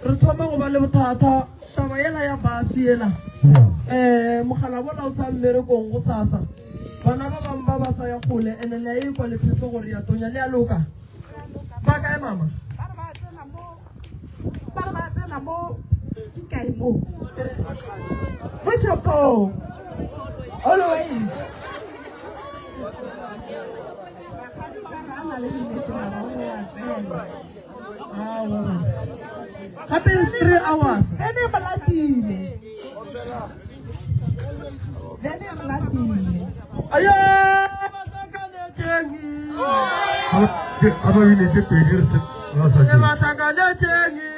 re thoma go ba le bothata taba ela ya basi ela mogala bona o sa mmerekong go sasa bana ba bang ba ba sa ya kgole ene le e kwa le phefo gore ya tonya le ya loka ba kae mama ba tsena mo ke kae mo Bishop always happens 3 hours ene balatile ayo Apa ini je pedir se matangane chengi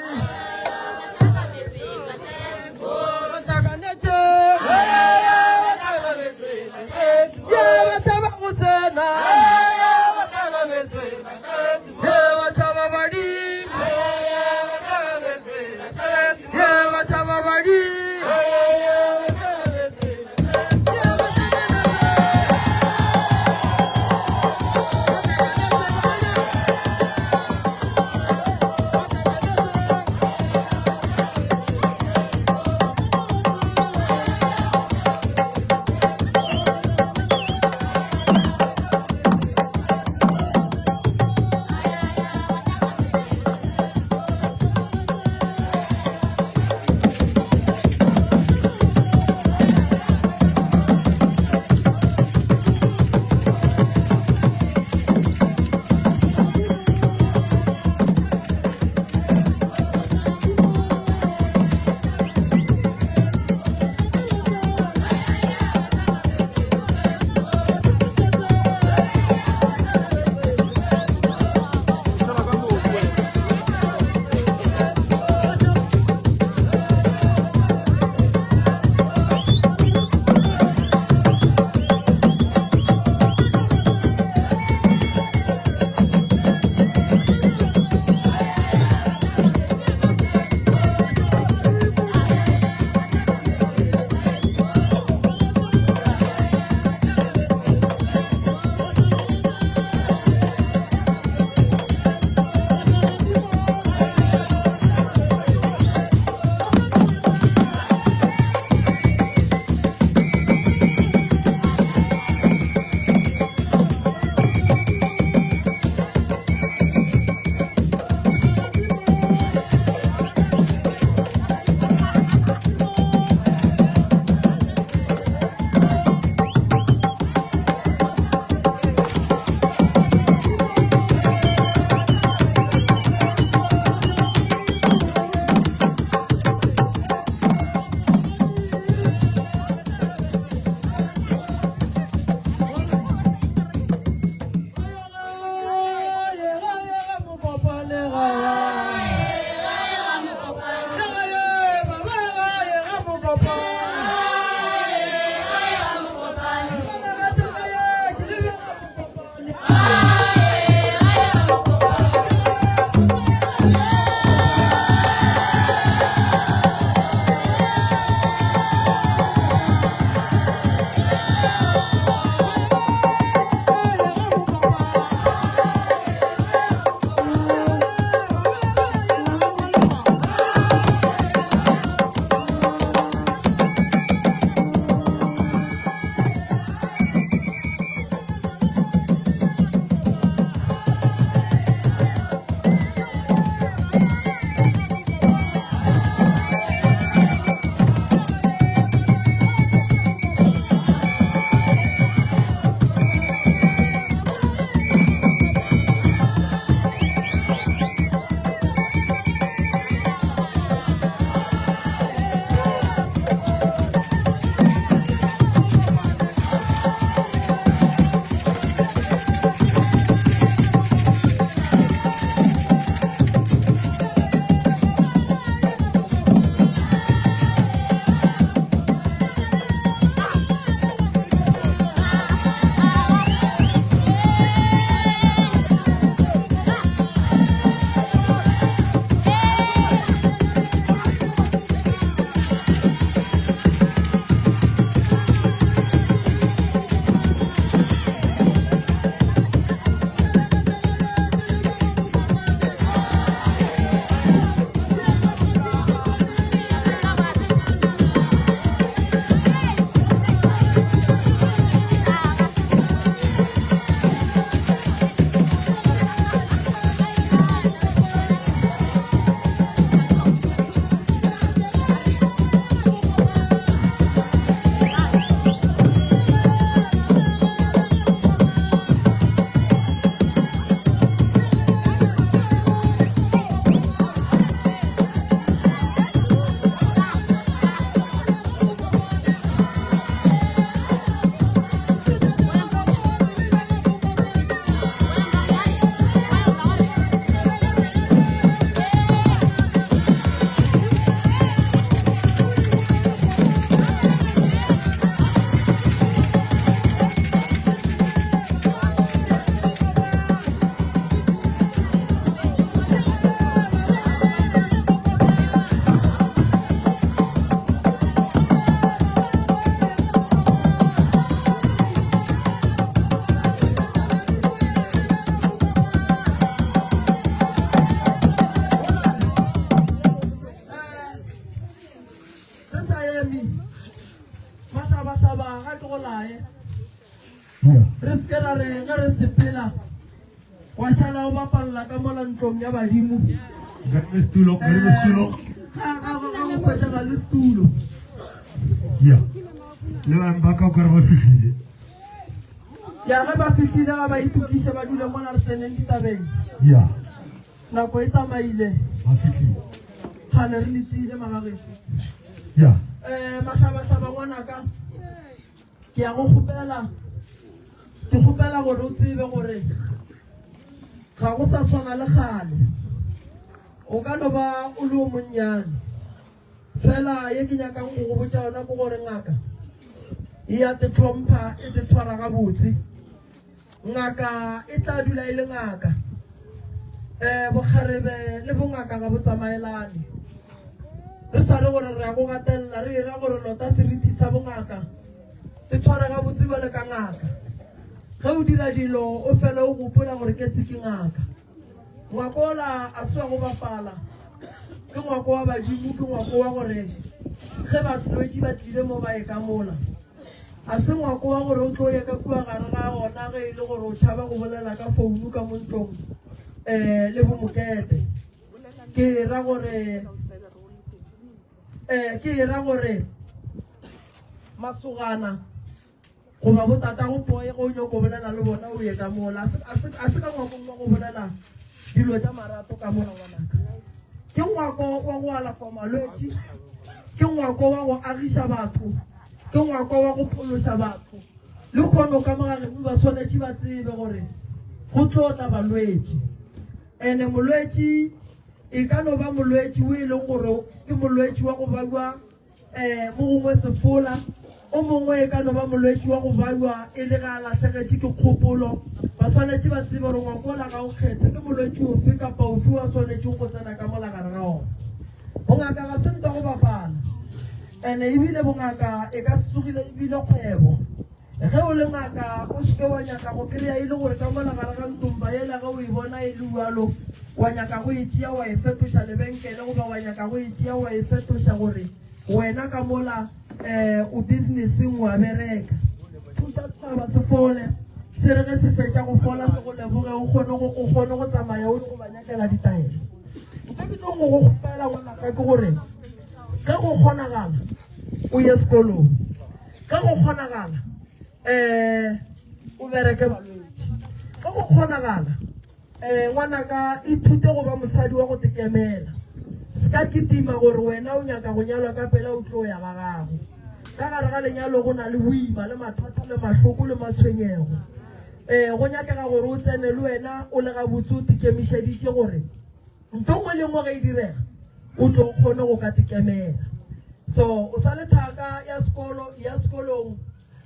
nga re sepela wa shala o bapalla ka mola ntlong ya badimo Ganun stulok, ganun stulok. ga go kwetsa ga le stulo Ya. Le ba mbaka ka ba fihlile. ya ga ba fihlile ga ba itukisha ba dule mona re tseneng ditabeng Ya. nako e tsamaile Ba fihlile. gane re letsile magageso Ya. mašabašaba ngwanaka ke ya go kgopela gore o tsebe gore ga go sa tshwana le gale o ka no ba o le o monnyane fela ye ke nyakang go go botsa yona ko gore ngaka e ya te tlhompha e te tshwara gabotse ngaka e tla dula e le ngaka bokgarebe le bongaka ga bo tsamaelane re sa re gore re ya go gatelela re ira gore nota seriti sa bongaka te tshware gabotse bale ka ngaka ge o dira dilo o fela o gopola gore ke tse ke ngaka ngwako ola a se wa go bapala ke ngwako wa badimo ke ngwako wa gore ge balwetse ba tlile mo ba e ka mola a se ngwako wa gore o tlo ye ka kua gare ga gona ge e le gore o tšhaba go bolela ka founu ka mo ntlong le bomokete ke ra gore masogana goba botata go poe go nyoko bolela le bona o ye ka mola a se ka ngwakong wa go bolela dilo tša marato ka mola ngwanaka ke ngwako wa go alafa malwetse ke ngwako wa go agiša batho ke ngwako wa go phološa batho le kgono ka mogareng ba swanetše ba tsebe gore go tlotla balwetse ene molwetse e ka no ba molwetse o e leng gore ke molwetse wa go baiwa mo gongwe sefola o mongwe e ka no ba molwetse wa go baiwa e le ga latlhegetše ke kgopolo ba swanetše ba tsebe gore ngwakola ga o kgethe ke molwetse ofe kapa ofe wa swanetše go tsena ka molagare ga ona bongaka ga se nta go bapala ene ebile bongaka e ka se tsogile ebile kgwebo ge o le ngaka o seke wa nyaka go kry-a e le gore ka molagare ga ntomba ela ge o e bona e le ualo wa nyaka go e tšea wa e fetoša lebenkele goba wa nyaka go e tšea wa e fetoša gore wena ka mola o businesseng wa bereka thuša setšhaba se fole se re ge se fetša go fola se go leboge o kgone go tsamaya o le go ba nyakela ditaele nka ke tlo go gopela ngwanaka ke gore ge go kgonagala o ye sekolong ge go kgonagala o bereke balwetse ge go kgonagala ngwanaka ithute go ba mosadi wa go tekemela se ka ketima gore wena o nyaka go nyalwa ka pela o tlo ya ga gago ka gare ga lenyalo go na le boima le mathata le mahloko le matshwenyego go nyakega gore o tsene le wena o le gabotse o tekemišeditše gore ntho ngwe le ngwe ge e direga o tlo kgone go ka tekemela so o sa le thaka ya sekolong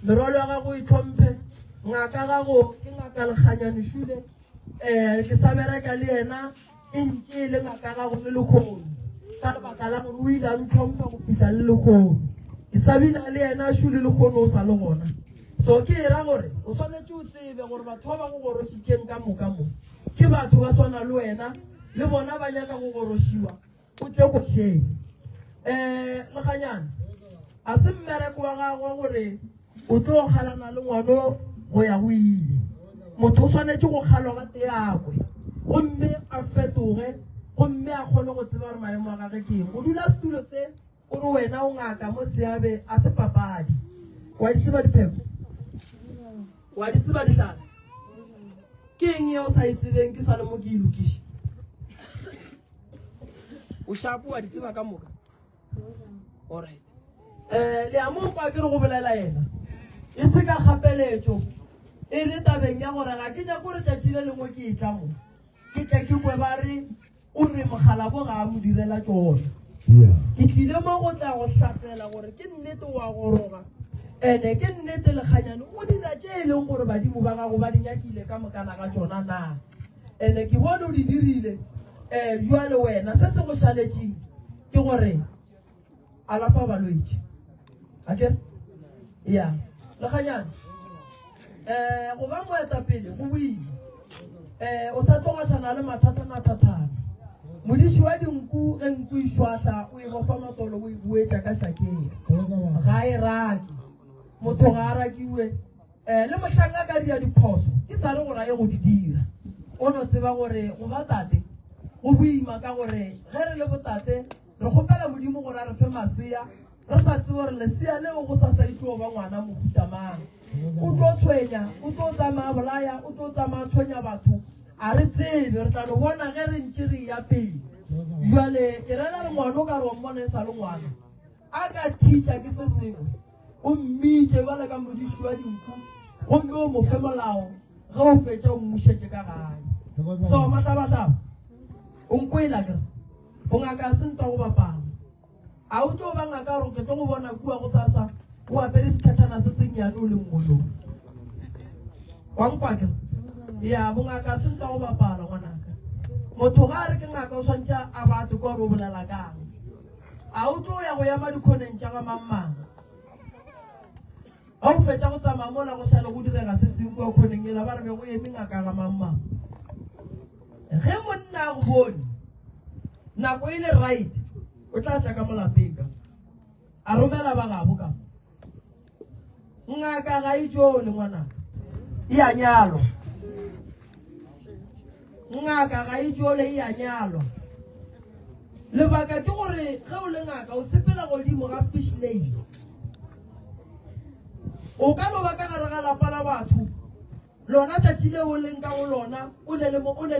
merwalo ya gago e tlhomphe ngaka gago ke ngaka lekganyane šule ke sa bereka le yena e ntše le ngaka gago le lekgono ka lebaka la gore o ile a ntlhompha go fitlha le lekgono ke sa bina le yena šule lekgono o sa le gona so ke era gore o tshwanetse o tsebe gore batho ba ba go gorošitšeng ka moka mo ke batho ba swana le wena le bona ba nyaka go gorošiwa o tle košeng lekganyana a se mmereko wa gagwe gore o tlo kgalana le ngwano go ya go ile motho o swanetše go kgalwa ga teakwe gomme a fetoge gomme a kgone go tseba gore maemo a gage ke eng go dula setulo se o re wena o ngaka mo seabe a se papadi wa di tseba dipheko wa di tseba dihlala ke eng ye o sa e tsebeng ke sa le mo ke ilokiše o shapo wa di tseba ka moka alright le a mo kwa ke re go bolela yena e se ka kgapeletšo e le tabeng ya gore ga ke nyako gore tšatši le lengwe ke e tla mo ke tla ke kwe ba re o re mogala bo ga a mo direla tšona ke tlile mo go tla go hlatsela gore ke nnete wa goroga ene ke nnete lekganyane o dira tše e leng gore badimo ba gago ba di nyakile ka mokana ga tšona na ene ke bone o di dirile jwale wena se se go šaletšeng ke gore alafa balwetse akere ya lekganyane go ba moetapele go boima o sa tlogasana le mathata-mathathana modiši wa dinku ge nku e šwašwa o e bofa matolo o e buetša ka šakeng ga e rake motho ga a rakiwe le motlhanga ka dia diphoso ke sa re go raya go di dira o no tseba gore go ba tate go boima ka gore ge re le botate re kgopela modimo gore a re fe masea re sa tsebe gore lesea leo go sa itlo ba ngwana mohutamang o tlo tshwenya o tlo tsamaya bolaya o tlo tsamaya tshwenya batho a re tsebe re tla no bona ge re ntse re ya pele jale ke rena re ngwana o ka re wa mmona e sa le ngwana a ka teacher ke se sengwe o mmitse ba le ka modiši wa dinku gomme o mo fe molao ge o fetša o mmušetše ka gae so matabataba o nkwela kere o ngaka se ntwa go bapala a o tlo ba ngaka gore ke tlo go bona kua go sasa o apere sekhathana se sennyane o le ngolong wa nkwa kere ya bongaka se ntwa go bapala ngwanaka motho ga a re ke ngaka o swantša a batho ka gore o bolela kang a o tlo ya go ema dikhoneng tša ga mammang ga o fetša go tsamaya mola go šale go direga se seng kua khoneng ela ba re be go eme ngaka ga mammang ge monna a go bone nako e le right o tla tla ka molapeng ka a romela ba gabo ka ngaka ga e jo le ngwanaka e a nyalwa ngaka ga e jo le e a nyalwa lebaka ke gore ge o le ngaka o sepela godimo ga fish lane o ka no ba ka gare ga lapa la batho lona tšatši le o leng ka go lona o ne le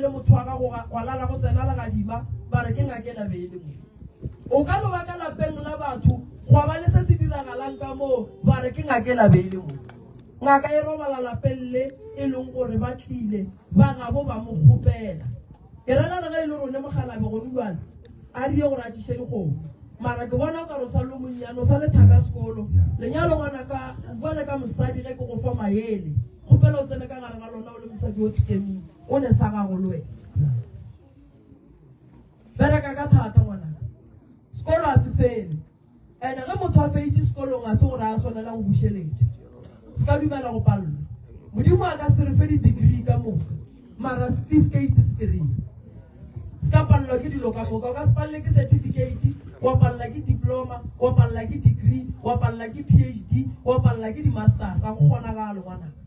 motho wa gago wa lala go tsena legadima ba re ke ngakela beele mo o ka no ba ka lapeng la batho gwa ba le se se diragalang ka moo ba re ke ngakela beele mo ngaka e robala lapeng le e leng gore ba tlile ba gabo ba mo kgopela ke rela re ge e le rone mogalabe gone jale a die gore a tšiše dikgomo mara ke bona ka re sa le monnyane o sa le thaka sekolo lenyalo ngwanaka bone ka mosadi ge ke go fa maele kgopela o tsene ka gare ga lona o le mosadi o tlhemile o ne sa gago le wena bereka ka thata ngwanaka sekolo a se fele ande ge motho a feitše sekolong a se gore a swanela go bušeletša se ka dumela go palelwa modimo a ka se re fe di-degree ka moka mara certificate se kry se ka palelwa ke dilo ka moka o ka se palele ke certificate wa palela ke diploma wa palela ke degree wa palela ke PhD wa palela ke di-masters a go kgona galo ngwanaka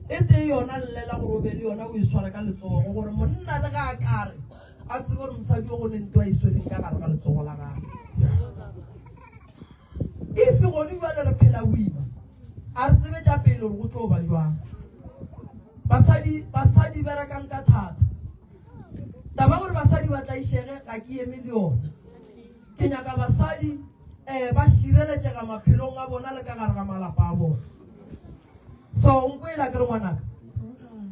e tee yona llela gore o be le yona o e swara ka letsogo gore monna le ga a kare a tsebe gore mosadi o go ne nto a iswereng ka gare ga letsogo la gago efe gone jale re phela boima a re tsebe tša pele gore go tlo ba jwang basadi berekang ka thata taba gore basadi ba tlaišege ga ke eme le yona ke nyaka basadi ba šireletšega maphelong a bona le ka gare ga malapa a bona so nko ela ke re ngwanaka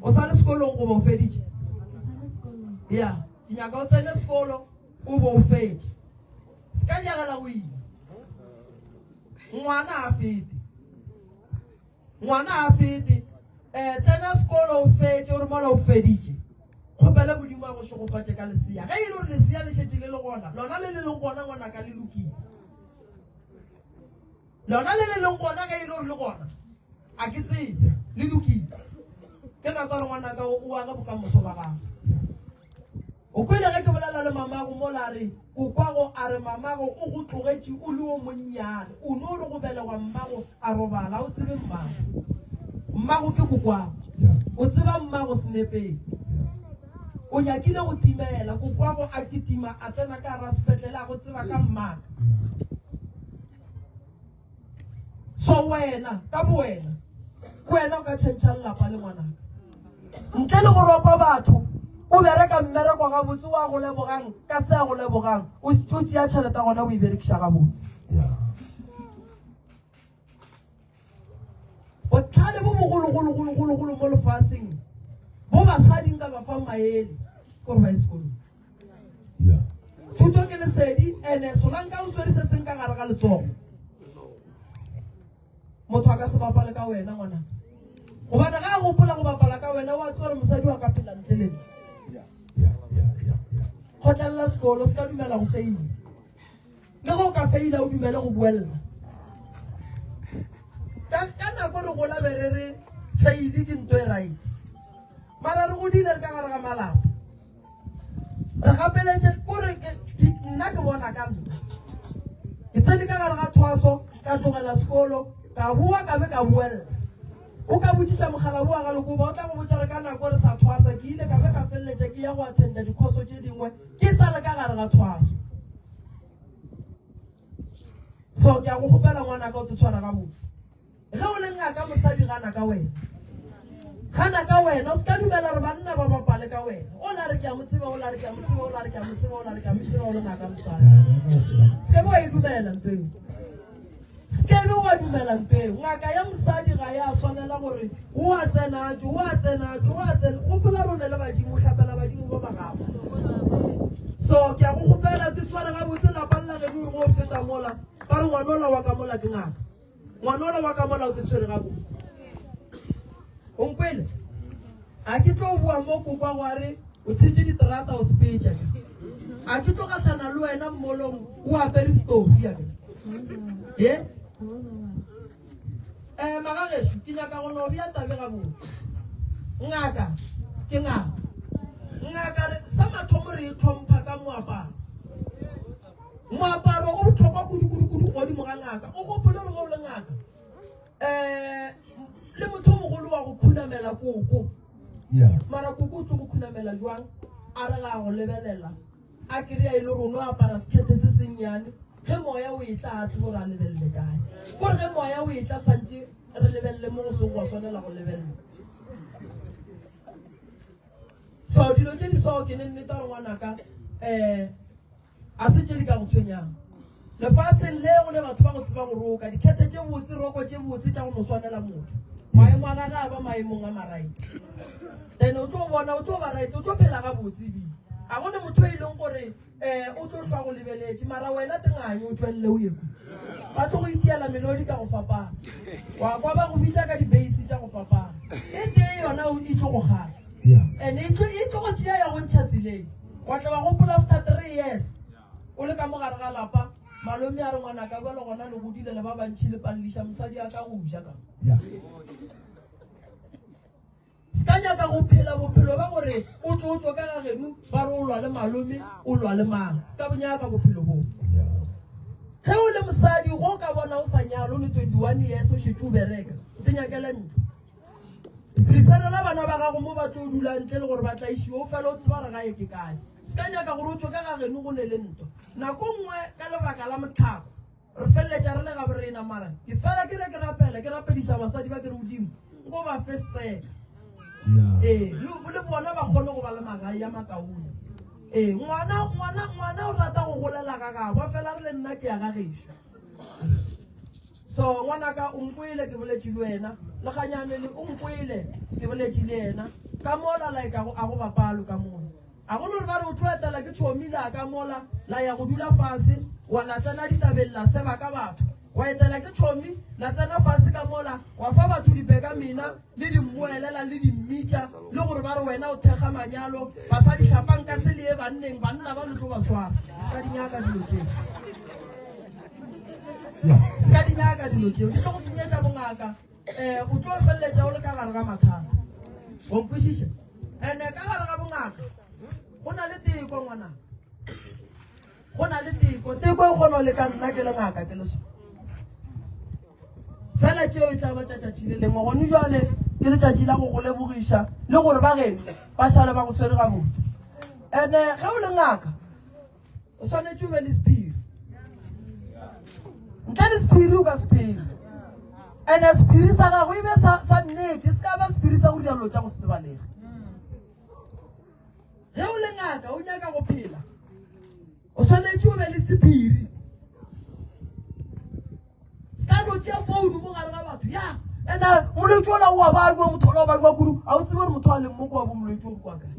o sa le sekolong go ba o feditše ya ke nyaka o tsene sekolo o bo o fetše se ka jagela go ima ngwana a fete tsena sekolo o fetše o re mola o feditše kgopela modimo a go šogofatše ka lesea ge e le gore lesea le šetše le le gona lona le le leng gona ngwanaka le lokile lona le le leng gona ge e le gore le gona a ke tsebe le lokile ke nako gore ngwanaka o aga bokamoso ba gago o kwele ge ke bolela le mamago mola re o kwago a re mamago o go tlogetše o le o monnyane o no re go belegwa mmago a robala o tsebe mmago ke kokwago o tseba mmago senepeng o nyakile go timela kokwago a kitima a tsena ka ra sepetlele a go tseba ka mmaka so wena ka bowena wena o ka tšhentšha lelapa le ngwanaka ntle le go ropa batho o bereka mmereko gabotse wa go lebogang ka se a go lebogang o tšea tšhelete gona o e berekiša gabotse botlhale bo bogologologologolo mo lefaseng bo basading ka bafa maele gore ba ye sekolong thuto ke lesedi ande solanka o swere se seng ka gare ga letsogo motho a ka se bapale ka wena ngwana gobane ga a gopola go bapala ka wena wa tsere mosadi wa ka phela ntle le kgotlelela sekolo se ka dumela go feile le go ka feila o dumele go buelela ka nako re gola bere re feile ke nto e right mara re godile re ka gare ga malapa re gapeletše kore nna ke bona ka nna ke tsene ka gare ga thwaso ka tlogela sekolo ka bua ka be ka buelela o ka botsisa mogala boa ga lekoba o tla go botsa re ka nako re sa thwasa ke ile ka be ka feleletse ke ya go attenda dikhoso tse dingwe ke tsale ka gare ga thwaso so ke a go gopela ngwana ka o te tshwara ga botse ge o le ngaka mosadi gana ka wena gana ka wena o se ka dumela re banna ba bapale ka wena o la re ke a motseba o la re ke a motseba o la re ke a motseba o la re ke a motseba o le ngaka mosadi se bo e dumela ntweng skebe wa dumela mpeng ngaka ya mosadi ga ya swanela gore o a tsenatso go pula rone le badimo tlhapela badimo ba bagago so ke a go gopela ke tshware ga botse lapalla ge go feta mola ba re ngwanola wa ka mola ke ngaka ngwanola wa ka mola o ke tshwere ga botse o nkwele a ke tlo bua mo kopa gore o tshetse diterata o specha a ke tlo gatlhana le wena mmolong o apere stofi ya ye magagesho ke nyaka go no bia tabe ga botse ngaka ke ngaka sa mathomo re tlhompha ka moaparo o botlhokwa kudu godimo ga ngaka o gopole re go le ngaka le motho mogolo wa go khunamela koko mara koko o tlo go khunamela jwang a re ga go lebelela a kry-a e le gore no apara sekete se sennyane ge moya o e tla a tse gore a lebelele kae gore ge moya o e tla santse re lebelele mo go seng go swanela go lebelela so dilo tse di so ke ne nneta re ngwanaka a se tse di ka go tshwenyang lefatsheng leo le batho ba go tseba go roka dikgethe tse botse roko tse botse tša go no swanela motho maemo a gaga ba maemong a maraite then o tlo bona o tlo ba right o tlo phela ga botse ebile a gone motho e leng gore o tlo fa go lebeletse mara wena tenganye o tswelele o yeku ba tlo go itiela melodi ka go fapana wa kwa ba go bitsa ka di-base tša go fapana e tee yona e tlo go gata and e tlo go tšea ya go ntšha tseleng wa tla ba gopola after 3 years o le ka mogare ga lapa malome a re ngwana ka bjale gona le godile le ba bantšhi le palliša mosadi a ka go ja ka se ka nyaka go phela bophelo ba gore o tlo tswa ka ga geno ba re o lwa le malome o lwa le mang se ka bonyaka bophelo boo ge o le mosadi go ka bona o sa nyalo o le 21 years o šetse o bereka te nyakela ntlo preparela bana ba gago mo ba tlo dula ntle le gore ba tla išio o fela o tseba re gae ke kae se ka nyaka gore o tswe ka ga geno go ne le ntlo nako nngwe ka lebaka la motlhako re feleletša re le ga borena mara ke fela ke re ke rapela ke rapedisa basadi ba ke re modimo nko ba festeka le bona ba kgone go ba le magae ya makaone ngwana o rata go golela ga gago ba fela re le nna ke ya ga gešo so ngwanaka o nkwele ke boletše le wena le ganyane le o nkwele ke boletše le ena ka mola like a go bapalo ka mola a go le ba re o tlo etela ke thomile ka mola la ya go dula fase wa la tsena ditabeng la seba ka batho wa etela ke thomi la tsena fase ka mola wa fa batho dibeka mina le dimmuelela le dimmitša le gore ba re wena o thekga manyalo ba sa ditlhapang ka se le e banneng banna ba le tlo ba swara ka dinyaka dilo tseo ska dinyaka dilo tseo di tlo go senyetša bongaka o tlo feleletša o le ka gare ga mathata go nkwešiša and ka gare ga bongaka go na le teko ngwana go na le teko e kgona le ka nna ke le ngaka ke le so fela tšeo e tla ba tšatšatši le lengwe gone jale ke letšatši la go go lebogiša le gore ba geno ba šale ba go swere ga botse and ge o le ngaka o swanetše o be le sepiri ntle le sepiri o ka sepiri and sepiri sa gago e be sa nnete se ka ba sepiri sa go dialo tša go se tsebalege ge o le ngaka o nyaka go phela o swanetše o be le sepiri se ka no tšea founu mo gare ga batho ya and molwetse ola oa bajo mothola o bajwa kudu a o tsebe gore motho a leng mo kwa bo molwetse o kwa kae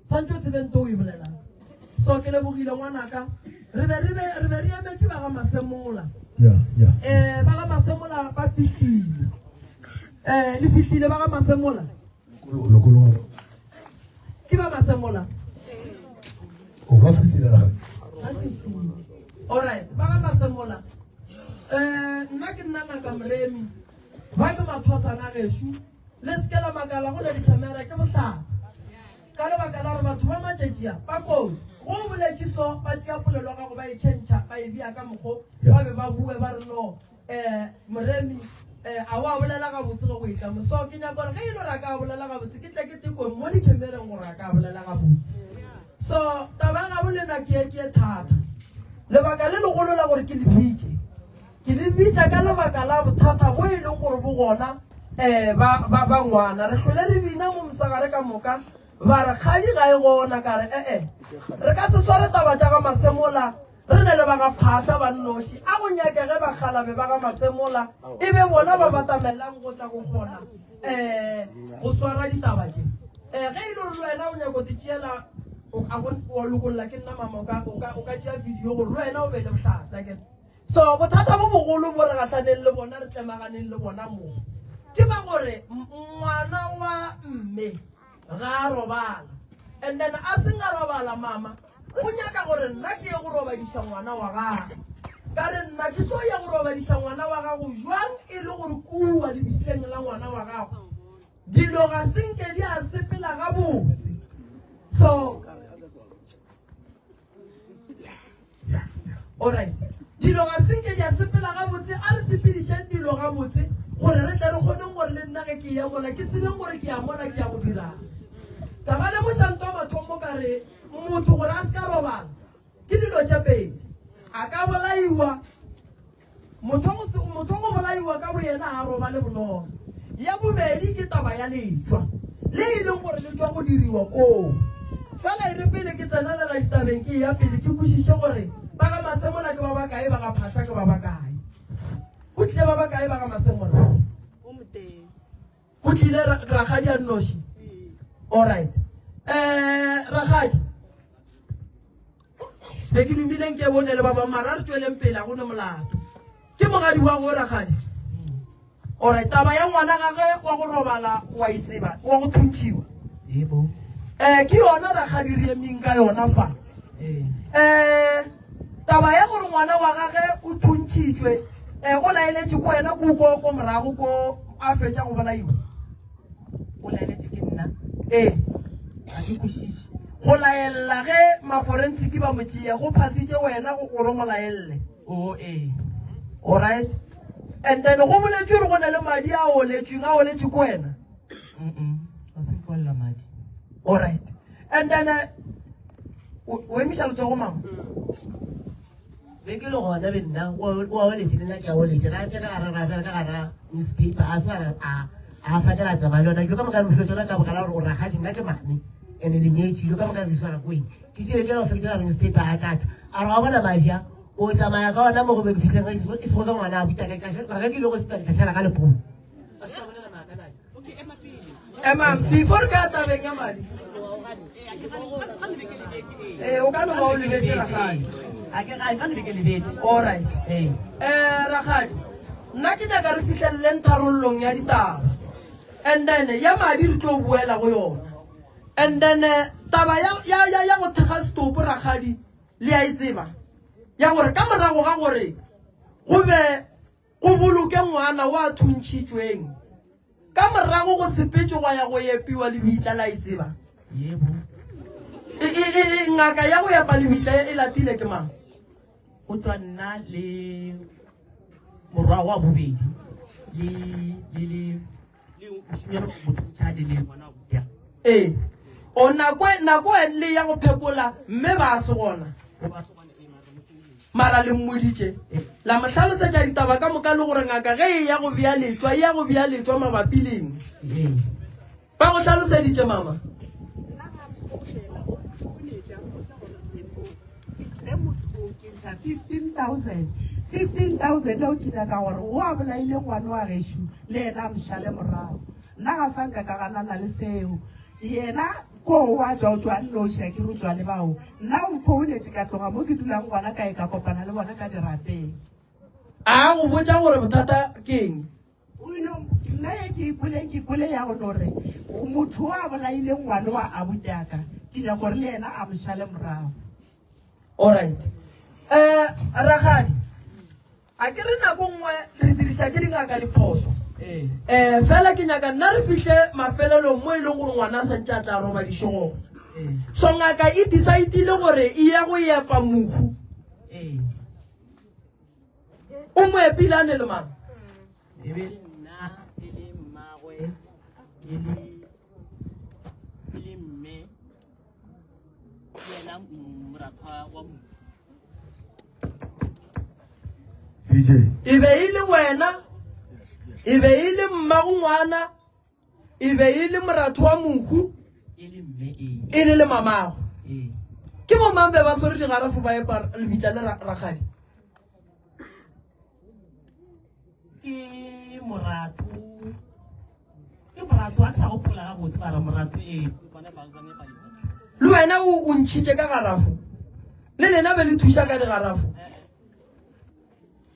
santse o tsebente o e bolelang so ke lebogile ngwanaka re be re emetše ba ga masemola ba ga masemola ba fihlile le fihlile ba ga masemola ke ba masemola o ba fihlile alright ba ga masemola nna ke nna ngaka moremi ba ke mathwasana gešo le seke la makala go na dicamera ke bohlatsa ka lebaka la gore batho ba matšetšea ba kotsi go bolekiso ba tšea polelo gago ba e tšhentšha ba e bea ka mokgo ba be ba bue ba re no moremi a wa bolela ga botse go itla moso ke nya gore ge ile ra ka bolela ga botse ke tle ke tiko mo di kemereng gore ka bolela ga botse so taba ga bolena ke thata lebaka le legolo la gore ke le bitse ka lebaka la bothata go ile gore bo gona ba ngwana re hlole re bina mo msagare ka moka ba re kgadi ga e gona ka re re ka se sware taba tša ga masemola re ne le ba ga phahla ba nnoši a go nyakege ba galabe ba ga masemola e be bona ba batamelang go tla go kgona go swara ditaba tše ge e le gore le wena o nyako titšeela o lokolola ke nna mama o ka tšea video gore le wena o be le bohlatsa ke so bothata bo bogolo bo re gatlhaneng le bona re tlemaganeng le bona moo ke ba gore ngwana wa mme ga a robala and then a seng a robala mama o nyaka gore nna ke ye go robadiša ngwana wa gago ka re nna ke tlo ya go robadiša ngwana wa gago jwang e le gore kua lebitleng la ngwana wa gago dilo ga senke di a sepela gabotse so alright dilo ga senke di a sepela gabotse a re sepedišeng dilo gabotse gore re tle re kgoneng gore le nna ge ke ya mola ke tsebeng gore ke ya mola ke ya go dirang ka ba le mošanto wa mathomo ka re motho gore a se ka robala ke dilo tše pedi a ka bolaiwa motho go bolaiwa ka bo yena a robale bonolo ya bobedi ke taba ya letšwa le e leng gore letšwa go diriwa koo fela e re pele ke tsenelela ditabeng ke ya pele ke kwešiše gore ba ga masemola ke ba bakae ba ga phahla ke ba bakae go tlile ba bakae ba ga masemola go tlile ragadi a nnoši alright ragadi be ke lumileng ke bone le ba bang mara re tsweleng pele a gone molato ke mogadi wa go ragadi alright taba ya ngwana gage wa go robala wa itseba wa go thuntšhiwa ke yona ragadi re emeng ka yona fa taba ya gore ngwana wa gage o thuntšhitšwe o laeletše ko wena ko morago ko a fetša go bolaiwa o laeletše ke nna a ke kwešiše go laelela ge maforensiki ba motšea go phasitše wena gore mo laelele alright and then go boletše gore go na le madi a oletšweng a oletše ko wena alright and then o emiša letsogo mang be ke le gona be nna wa oletše le nna ke a oletše ga tšeka ka gara newspaper a swara a fatela tsaba le yona ke ka moka mofelo tsona ka bokala gore o ragadi nna ke mane and lenyetše yo ka moka ke swara koe ke tšele ke go fetša gara newspaper a kata a re ga bona maja o tsamaya ka ona mo go be ke fitlheng e sego ka ngwana a butaka ka ke ile go sepelekašhala ka lepono ema before ka tabeng ya madi o ka no ba o lebetse ragadi alright ragadi nna ke nyaka re fitlheleleng tharollong ya ditaba and then ya madi re tlo buela go yona and then taba ya go thega setopo ragadi le a itseba ya gore ka morago ga gore go be go boloke ngwana wa thuntšhitšweng ka morago go sepetšwe go ya go epiwa lebitla la itseba ngaka ya go epa lebitla e latile ke mang go tswa nna le morwago wa bobedi le mothutšhadi le ngwana wa butia o nako le ya go phekola mme ba se gona mara le mmoditše la mohlalosetša ditaba ka moka le gore ngaka ge e ya go bea letšwa mabapi leng ba go hlaloseditše mama 15,000 o kile ka gore o a bolaile ngwane wa gešo le ena mošale morago nna ga sanka ka ganana le seo yena ko wa tswa o tswa nnošia ke re tswa le bao nna o mfounetse ka tloga mo ke dulang ngwana ka e ka kopana le bona ka dirapeng a go botša gore bothata ke eng nna ye ke ipole ya go nore motho o a bolaile ngwane wa abutaka ke ja gore le yena a mošale morago alright ragadi a ke re nako nngwe re dirisa ke dingaka diphoso fela ke nyaka nna re fihle mafelelong mo e leng gore ngwana a santse a tla roba dišogong so ngaka e decidile gore e ya go epa mohu o mo epilane le mang Ele mme yena moratwa wa mo VJ. e be e le wena e be e le mmagongwana e be e le moratho wa mohu ele mme e le mamago eh ke bo mang be ba swere digarafo ba epa lebitla le ragadi ke moratho a sa go pula ga botse bara moratho bona ba ne ba le wena o ntšhitše ka garafo le lena be le thuša ka digarafo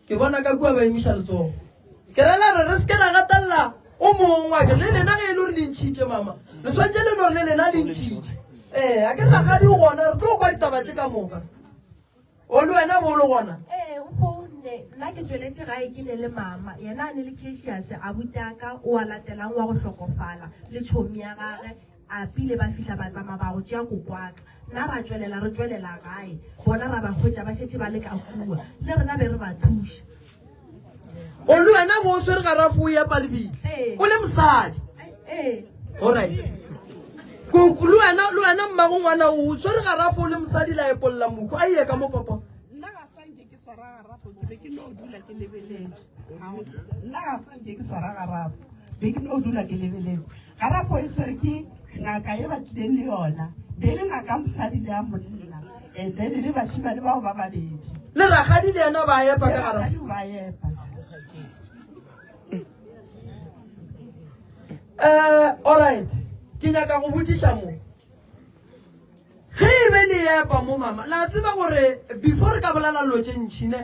ke bona ka kua ba emiša letsogo ke rela re se ke ra gatelela o mongwe ke le lena ge e le gore le ntšhitše mama le tshwantse le nore le lena le ntšhitše a ke ragadi o gona re tlo kwa ditaba tše ka moka o le wena bo le gona o foune nna ke tsweletse gae ke ne le mama yena a ne le Cassius a butaka o a latelang wa go hlokofala le tšhomi ya gage a pile ba fihla ba tsamaya ba go tšea kokwaka nna ra tswelela gae bona ra ba hwetša ba šetše ba le ka kua le rena be re ba thuša o le wena bo o swere garafo o epa lebitla o le mosadi alright le wena mmagongwana o swere garafo o le mosadi la epolola mokhu a ie ka mo papa nna ga sanke ke swara garafo ke be ke no dula ke lebeletse nna ga sanke ke swara garafo be ke no dula ke lebeletse garafo e swere ke ngaka e batlileng le yona be le ngaka mosadi le ya monna and then le bashimane bao ba babedi le ragadi le yena ba epa ka garafo ba epa alright ke nyaka go botsiša mo ge e be le epa mo mama la tseba gore before re ka bolela lo tše ntšhine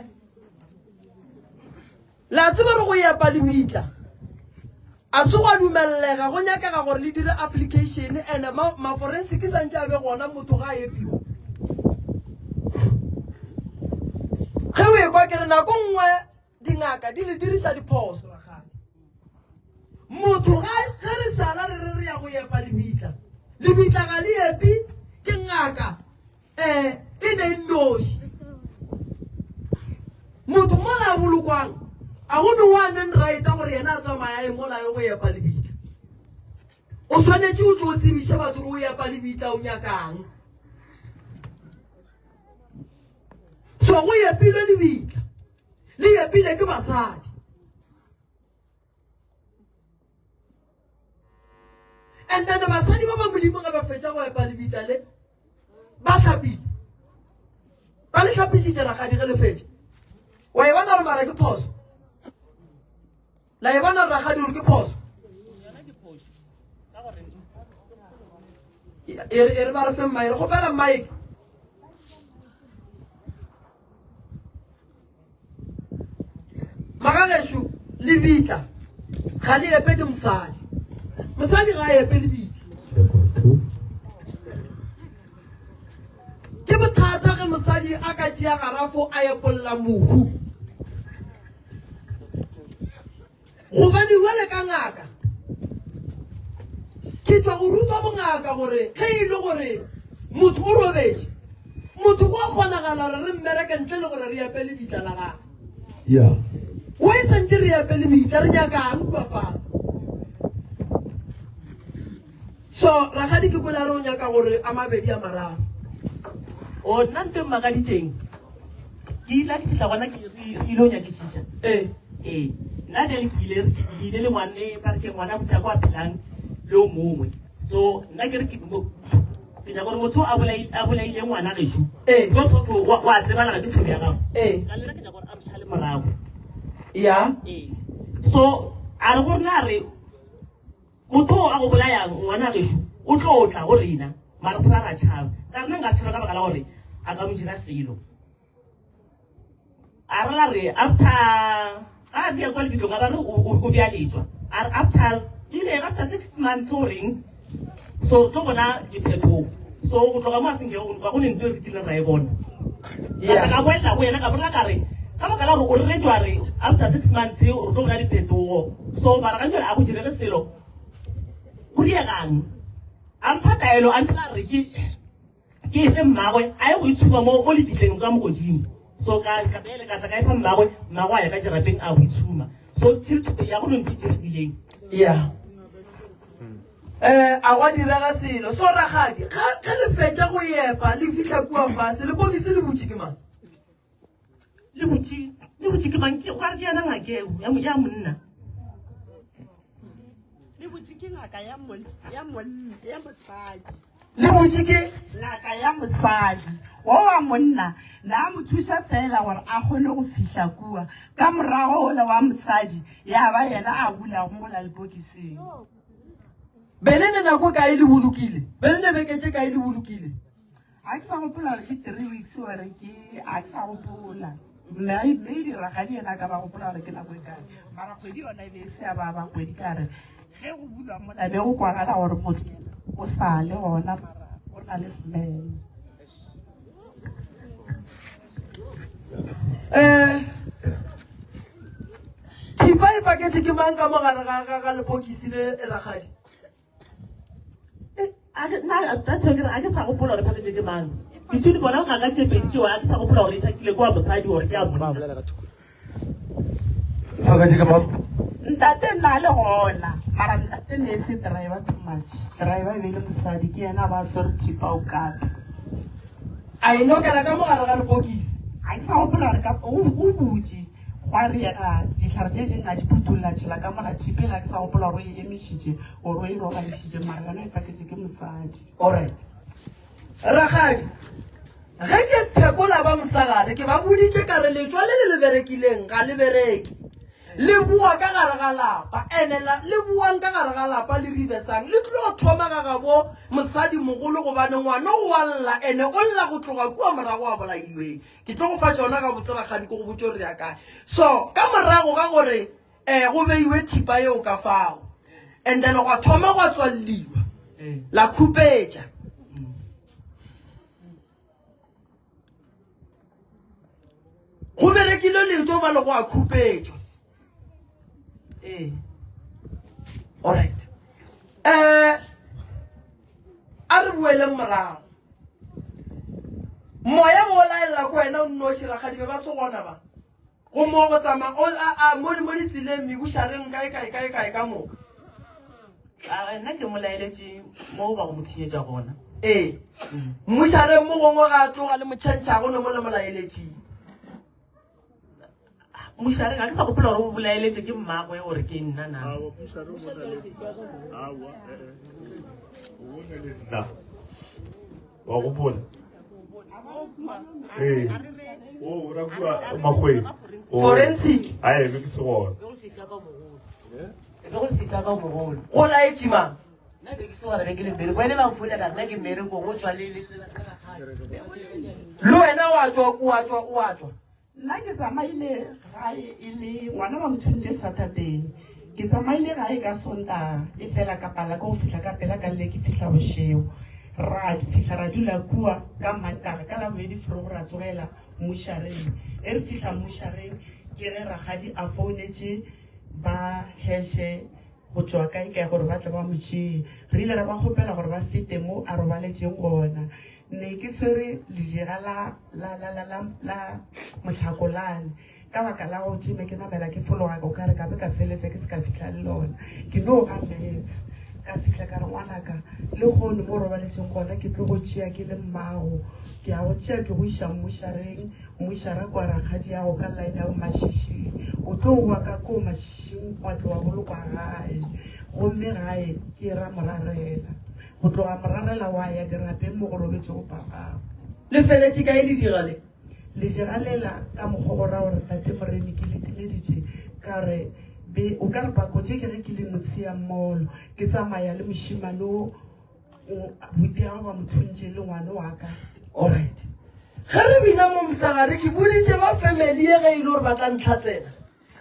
la tseba re go epa lebitla a se go a dumelega go nyakega gore le dire application and maforensic ke santse a be gona motho ga a epiwa ge o ekwa ke re nako nngwe dingaka di le dirisa diphoso ragadi motho ge re sala re ya go epa lebitla ga le epi ke ngaka e ne e noši motho mo la bolokwang a go ne one and right gore yena a tsamaya e mola yo go epa lebitla o tshwanetse o tlo o tsebiše batho gore o epa lebitla o nyakang so go epilwe lebitla le epile ke basadi and then basadi ba ba modimo ga ba fetša go epa lebitla le ba tlhapile ba le tlhapišitše ragadi ge le fetša wa e bona gore mara ke phoso la e bona ragadi gore ke phoso e re ba re fe mmae re kgopela mmae magagešo lebitla ga le epe ke mosadi ga a epe lebitla ke bothata ge mosadi a ka tšea garafo a epolola mohu gobane wele ka ngaka ke tšwa go rutwa bongaka gore ge e le gore motho o robetše motho go a kgonagala gore re mmereke ntle le gore re epe lebitla la gage o e santse re epe lebitla re nyakang kua fase so ragadi ke kola re o nyaka gore a mabedi a mararo o nna nte mmakaditšeng ke ila ke fitla gona ke ile o nyakešiša nna le ke ile le ngwane ba re ke ngwana motako a phelang le o mongwe so nna ke re ke nyaka gore motho a bolaile ngwana gešo yo sotho wa tsebalaga ke tšhomi ya gago ka lena ke nyaka gore a mošale morago ya so a re gore na re motho a go bolayang ngwana gešo o tlo tla go rena mara fela ra tšhaba ka nna nka tšhaba ka baka la gore a ka mo dira selo a rela re after a bia kwa lebitlong a ba re o bealetswa after 6 months o reng so tlo bona diphetogo so go tloga mo a senkego ga go ne ntho e re tlile ra e bona ka boelela go yena ka bolela kare ka baka la gore o reretswa re after 6 months re tlo bona diphetogo so bara ka jale a go direle selo go diegang a mpha taelo a ntlha re ke efe mmagwe a ye go itshupa mo lebitleng ka mo godimo so ka beele ka tla ka epha mmagwe a ya ka jerapeng a go itshuma so tšhelete ya go nonke diregileng a wa diraga selo so ragadi ga le fetša go yepa le fitlha kua fase le bokise le botši ke mang le botši ke mang ke gare ke yana ngakeo ya monna le botse ke ngaka ya mosadi le botši ke ngaka ya mosadi wa monna na mo thuša fela gore a kgone go fihla kua ka morago ole wa mosadi ya ba yena a bula mola lebokiseng bele ne nako kae le bolokile bele ne beketse kae le bolokile a ke sa gopola gore ke 3 weeks gore ke a ke sa gopola mme diragadi ena ka ba gopola gore ke nako e kae mara kgwedi yona e be e se ya ba kgwedi kare ge go bulwa mola be go kwagala gore motho o sale gona mara o na le smell thipa e paketse ke mang ka mogare ga lebokisi le ragadi a ke sa gopola gore phaketse ke mang ke tsone bona ga ka tsepeditšeo a ke sa gopola gore e thakile kwa mosadi gore ke a monna Faketse ke mang? ntate nna le gona mara ntate ne se driver too much driver e be le mosadi ke yena ba swere thipa o kape a inokela ka mogare ga lebokisi a ke sa gopola gore o botse gwa re yena ditlhare tse dingwe a di phutolola tšhela ka mona thipela ke sa gopola gore o e emišitše gore o e roganišitše mara yona e paketse ke mosadi alright ragadi ge ke phekola ba mosagare ke ba boditše ka re letswa le le berekileng ga le bereke le bua ka gare ga lapa ene le buang ka gare ga lapa le rivesang le tlo thoma ga gabo mosadi mogolo gobane ngwana o wa lla ene o lla go tloga kua morago a bolailweng ke tlo go fa tsona ga botseragadi ko go botse gore ya kae so ka morago ga gore go beiwe thipa eo ka fao and then gwa thoma gwa tswalliwa la khupetša go berekile letso ba le go a khupetša alright a re boeleng morago moya bo laela ko wena o nnoši ragadi be ba se gona ba go mo go tsamaya mo ditseleng mebušareng kae ka moka nna ke molaeletše mo ba go mo thietša gona mmušareng mo gongwe ga a tloga le motšhentšhago le mo le molaeletšeng mošareng a ke sa gopola gore o bolaeletše ke mmagwe gore ke nna na Wa gopola? O ra bua makgweng. forensic Ai be ke se gona. go sisa ka mogolo go laetše mang nna be ke se gore be ke le mmere kwene ba mfola ka nna ke mmerekong o tswa le wena wa tswa nna ke tsamaile gae e le ngwana ba mothunte saturday ke tsamaile gae ka sontaga e fela ka pala ka go fitlha ka pela ka lle ke fitlha bošego ra fitlha ra dula kua ka mantaga ka labobedi fore go ra tsogela mošareng e re fitlha mošareng ke ge ragadi a founetse ba heshe go tswa kae gore ba tle ba motšheng re ile ra ba kgopela gore ba fete mo a robaletseng gona ne ke swere lejega la motlhakolane ka baka la go tšhime ke namela ke fologa o kare kape ka feletse ke se ka fitlha le lona ke no ga metse ka fitlha ka re ngwanaka le kgone mo robaletseng gona ke tlo go tšea ke le mmago ke a go tšea ke go iša mošareng mošara kwa rakgadi ya go ka line ya mašišing o tlo goa ka ko mašišing wa tlo wa bolokwa gae gomme gae ke ra morarela go tloga morarela wa ya dirape mo go robetse go pagago le feletše kae le dirale le jeralela ka mokgogora gore tate moremi ke le timeditše ka re be o ka re pakotse ke ge ke le motshea mmolo ke tsamaya le mošimano boitegago ba mothontšhe le ngwane wa ka alright ge re bina mo mosagare ke boditše ba family ye ge e le gore ba tla ntlhatsela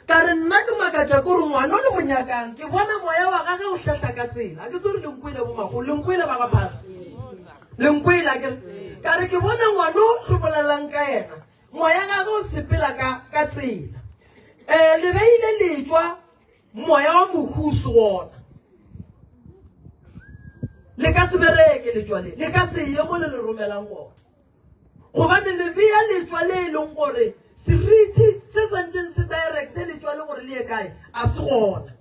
ka re nna ke makatša kore ngwana o le monyakang ke bona moya wa gage o hlatla ka tsela ke tsore lenkoile bomagolo lenkoile ba gaphasa lenkoile a kere ka re ke bona ngwana o re bolelang ka ena moya gage o sepela ka tsela le beile letswa moya wa mohusi gona le ka se bereke letswa le ka se ye mo le le romelang gona gobane le bea letswa le e leng gore seriti se santseng se directe letswa le gore le ye kae a se gona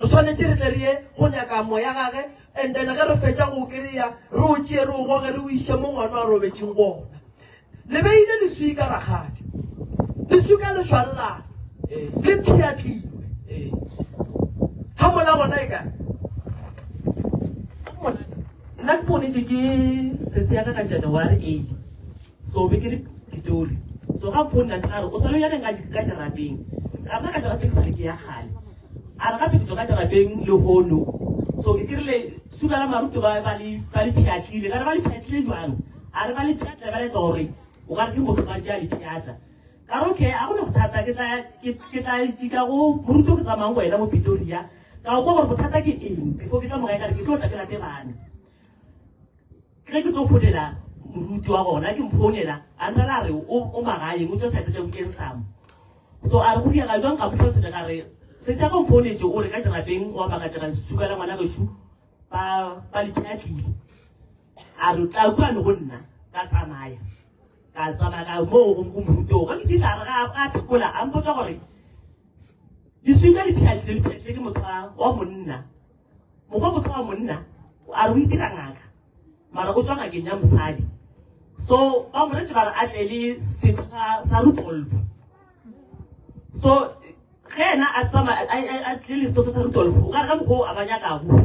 re tshwanetse re tle re ye go nyaka moya gage and then ge re fetša go kry-a re o tšee re o goge re o iše mo ngwana wa robetseng gona le beile leswi ka ragadi leswi ka lešwalelana le phiatlilwe ga mola gona e kae nna ke fonetse ke sese ya ka January 8 so be ke re Pitori so ga phone nna re o sa lo ya ka jarapeng ka nna ka jarapeng sa ke ya gale a re ga pitso ka jarapeng le hono so ke dirile suga la maruto ba le phiatlile ka re ba le phiatlile jwang a re ba le phiatla ba le tsore o ka re ke motho ka ja le phiatla ka re okay a go le bothata ke tla itšika go moruto ke tsamayang wena mo Pretoria ka go gore bothata ke eng before ke tla mo ka re ke tlo tla ke late bana ke tlo founela moruti wa bona ke mfounela a nna la re o magaeng o tse sa tse ke ensam so a re go dia ga jwang ka botlhotse ka re se tsa go mfonetse o re ka jarapeng wa baka tsa suka la ngwana go ba le phiatlile a re tla kwa le go nna ka tsamaya ka mo go moruti ka ke ditla re ga phekola a mpotsa gore di suka le phiatlile ke motho wa monna mo go motho wa monna a re o itira ngaka mara o tswa ngakeng ya mosadi so ba mo retse ba re a tle le setho sa Rudolfo so gena a tsama a tle le setho sa Rudolfo o ka re ka mokgwa a banyaka go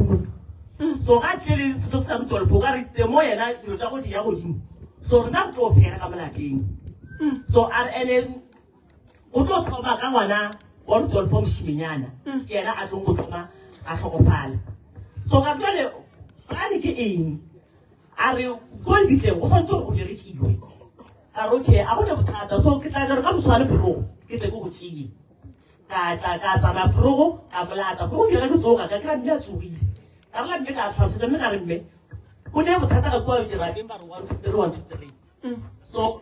so ga tle le setho sa Rudolfo o ka re temo yena dilo tsa go ya godimo so re na tlo fela ka malapeng so a ene o tlo thoma ka ngwana wa Rudolfo moshimenyana yena a tlo go thoma a tlhokofala so ka tsale ga ne ke eng a re go ditle go tshwanetse go berekiwe a re okay a go le bothata so ke tla re ka moswane forogo ke tle go tšee ka tsamaya forogo ka molata forogo ke ke tsoga ka kry-a mme a tsogile ka re la mme ka tlhalosetsa mme ka re mme go ne bothata ka kua jerapeng ba re 1 2 3 so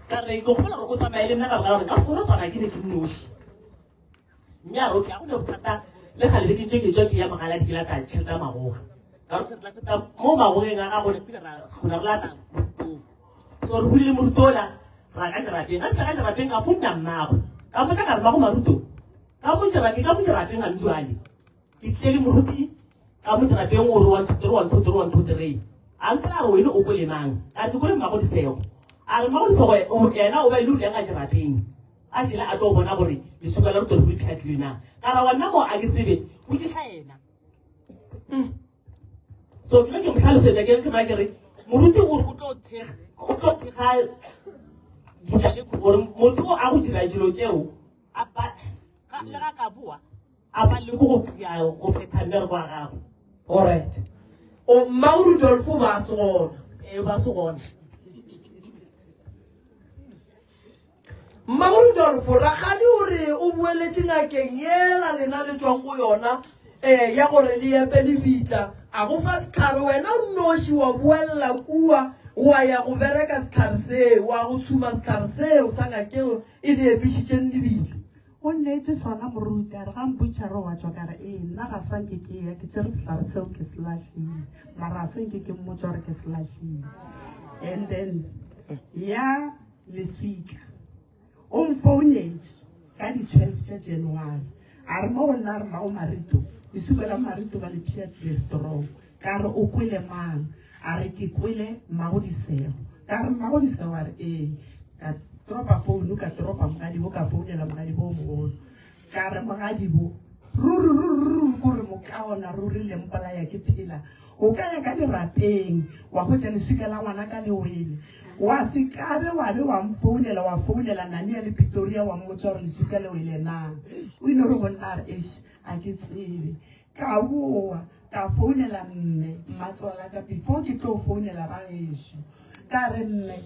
ka re ke gopola gore o tsamaye le nna ka boka gore ka gore tsamaya ke ne ke nnoši mme a re okay a go le bothata le gale le ke ntse ke tswa ke ya magala di ke lata tšhelete magoga mo magogeng a gagone gona re lata so re buile morutola ra ka jarapeng ga ka jarapeng ka fonna mmago ka botsa ka re mago maruto ka mo jarapeng a njwale ke tlile le moruti ka mo jarapeng o re 1 2 3 a ntse a re wena o go le mang a re go le mmago disego a re mmago disego yena o ba ile o yang a jarapeng a shela a tlo bona gore le suka la rutolo le phiatlile na ka ra wa nna mo a ke tsebe o tšha yena so ke mo tlhalosetsa ke ba ke re moruti o tlo thega dijale gore motho a go dira dilo tseo a ba le ka bua a ba le go phetha mmereko wa gago alright o Rudolfo ba se gona ba se gona Rudolfo ragadi ore o bueletse ngakeng yela lena le tswang go yona ya gore le epe le bitla a go fa setlhare wena o noši wa buelela kua wa ya go bereka setlhare seo wa go tshuma setlhare seo sa ngakeo e le epišitšeng lebile o nnetse sona moruti a re ga mputšhare wa tswa ka re nna ga sanke ke ya ke tsere setlhare seo ke se latlhile mara a senke ke mmotsa gore ke se latlhile and then ya leswika o mfounetse ka di-12 tša January a re mo go nna re mago marito isukela marito ba le phiatlile strong ka re o kwele mang a re ke kwele mmago disego ka re mmago disego a re ka tropa founu ka tropa mogadibo ka founela mogadibo o mogolo ka re mogadibo ruri kore mokaona ruri le mpolaya ke phela o ka ya ka dirapeng wa go tša leswika la ngwana ka lewele wa se kabe wa be wa mfounela wa founela nane ya le Pretoria wa mmotsa gore leswika lewele na o ine re bonna re a ke tsebe ka boa ka founela mme mmatswala ka before ke tlo founela ba ešo ka re mme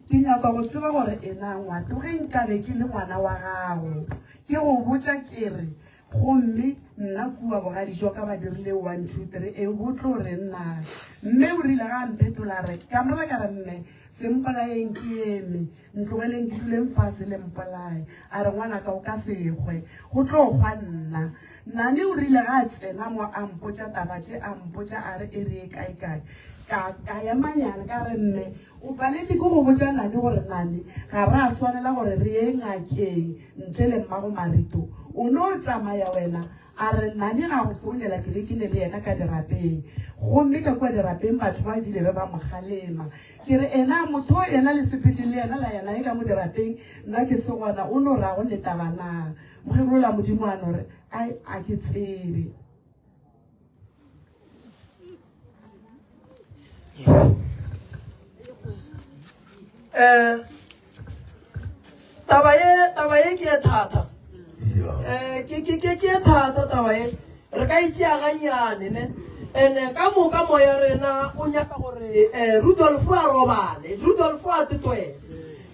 ke nyaka go tseba gore ena ngwate ge nkabe ke le ngwana wa gago ke go botsa ke re gomme nna kua bogadišwa ka ba dirile 1 2 3 go tlo re nna mme o rile ga mpetola re ka mola ka re mme sempolaeng ke eme ntlogeleng ke duleng fase le mpolae a re ngwana ka o ka segwe go tlo gwa nna nane o rile ga a tsena mo a mpotša taba tše a mpotša a re e re e kae ka ya manyana ka re mme o paletse ke go botša nane gore nane ga re a swanela gore re ye ngakeng ntle le mmago marito o no tsamaya wena a re nane ga go founela ke rekile le ena ka dirapeng gomme ka kwa dirapeng batho ba bile ba ba mogalema ke re ena motho ena le sepeteng le ena la ena e ka mo dirapeng nna ke se gona o no ra go netabana mogolola modimo a no re ai a ke tsebe taba ye ke ye thata ke ye thata taba ye re ka itšea ganyane ne ene ka moka moya rena o nyaka gore Rudolf a robale Rudolf a tetwele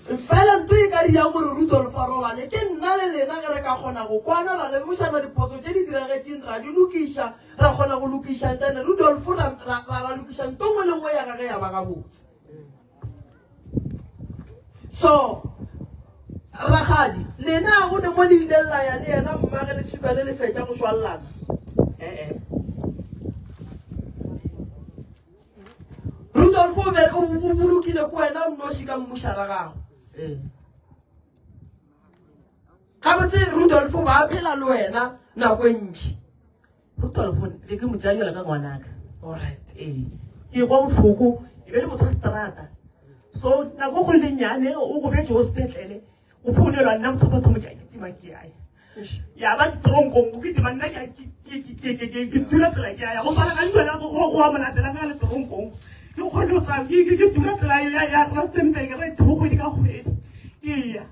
fela nto e ka riang gore Rudolf a robale ke nna le lena ge re ka kgona go kwana ra lemošana diphoso tše di diragetseng ra di lokiša ra kgona go lokiša ntene Rudolf ra lokiša nto ngwe le ngwe ya gage ya ba gabotse so ragadi lena go ne mo le ilelela ya le yena mmage le suka le le fetša go swallana Rudolf o bolokile ko wena nnoši ka mmuša ga gago gabotse Rudolf ba phela le wena nako e ntšhi Rudolf le ke motšanyela ka ngwanaka alright ke kwa botlhoko e be le motho wa seterata so nako go lenyane o go betse go sepetlele go founelwa nna motho ke tima ke ae ya ba ditoronkong ke tima nna ke dula tsela ke ya go fana ka ditšhwana go wa monatela ka le toronkong ke kgone go tsaya ke dula tsela ya Rustenburg re thobo kgwedi ka kgwedi iya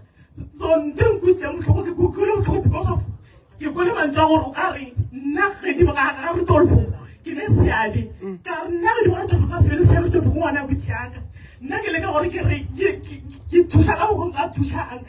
so nte nkutse motlhoko ke kukule botlhoko because of ke kone mantsa gore o ka re nna ge di ga Rudolfo ke ne seabe ka nna ge di bona Rudolfo ka sebele seabe Rudolfo go ngwana botšaka nna ke leka gore ke re ke thuša ka go ka thušang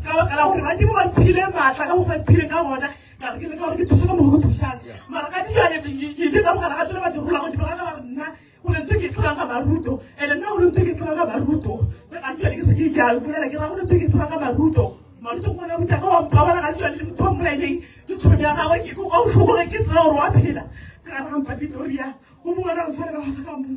ka baka la gore badimo ba phile maatla ka go phile ka bona ka re ke leka gore ke thuša ka mo go thušang mara ka dijane ke be ka mogala ka tsone ba dirolago di baka ka bare nna gore ntho ke tsebang ka maruto and nna gore ntho ke tsebang ka maruto ka dijane ke se ke a bolela ke ra gore ntho ke tsebang ka maruto maruto go bona botaka wa mpabala ka dijane le motho wa molaeleng ke tšhono ya gagwe ke go ga botlhoko ge ke tseba gore wa phela ka gare gampa Victoria go bongwana go tshwanela go sa ka mmu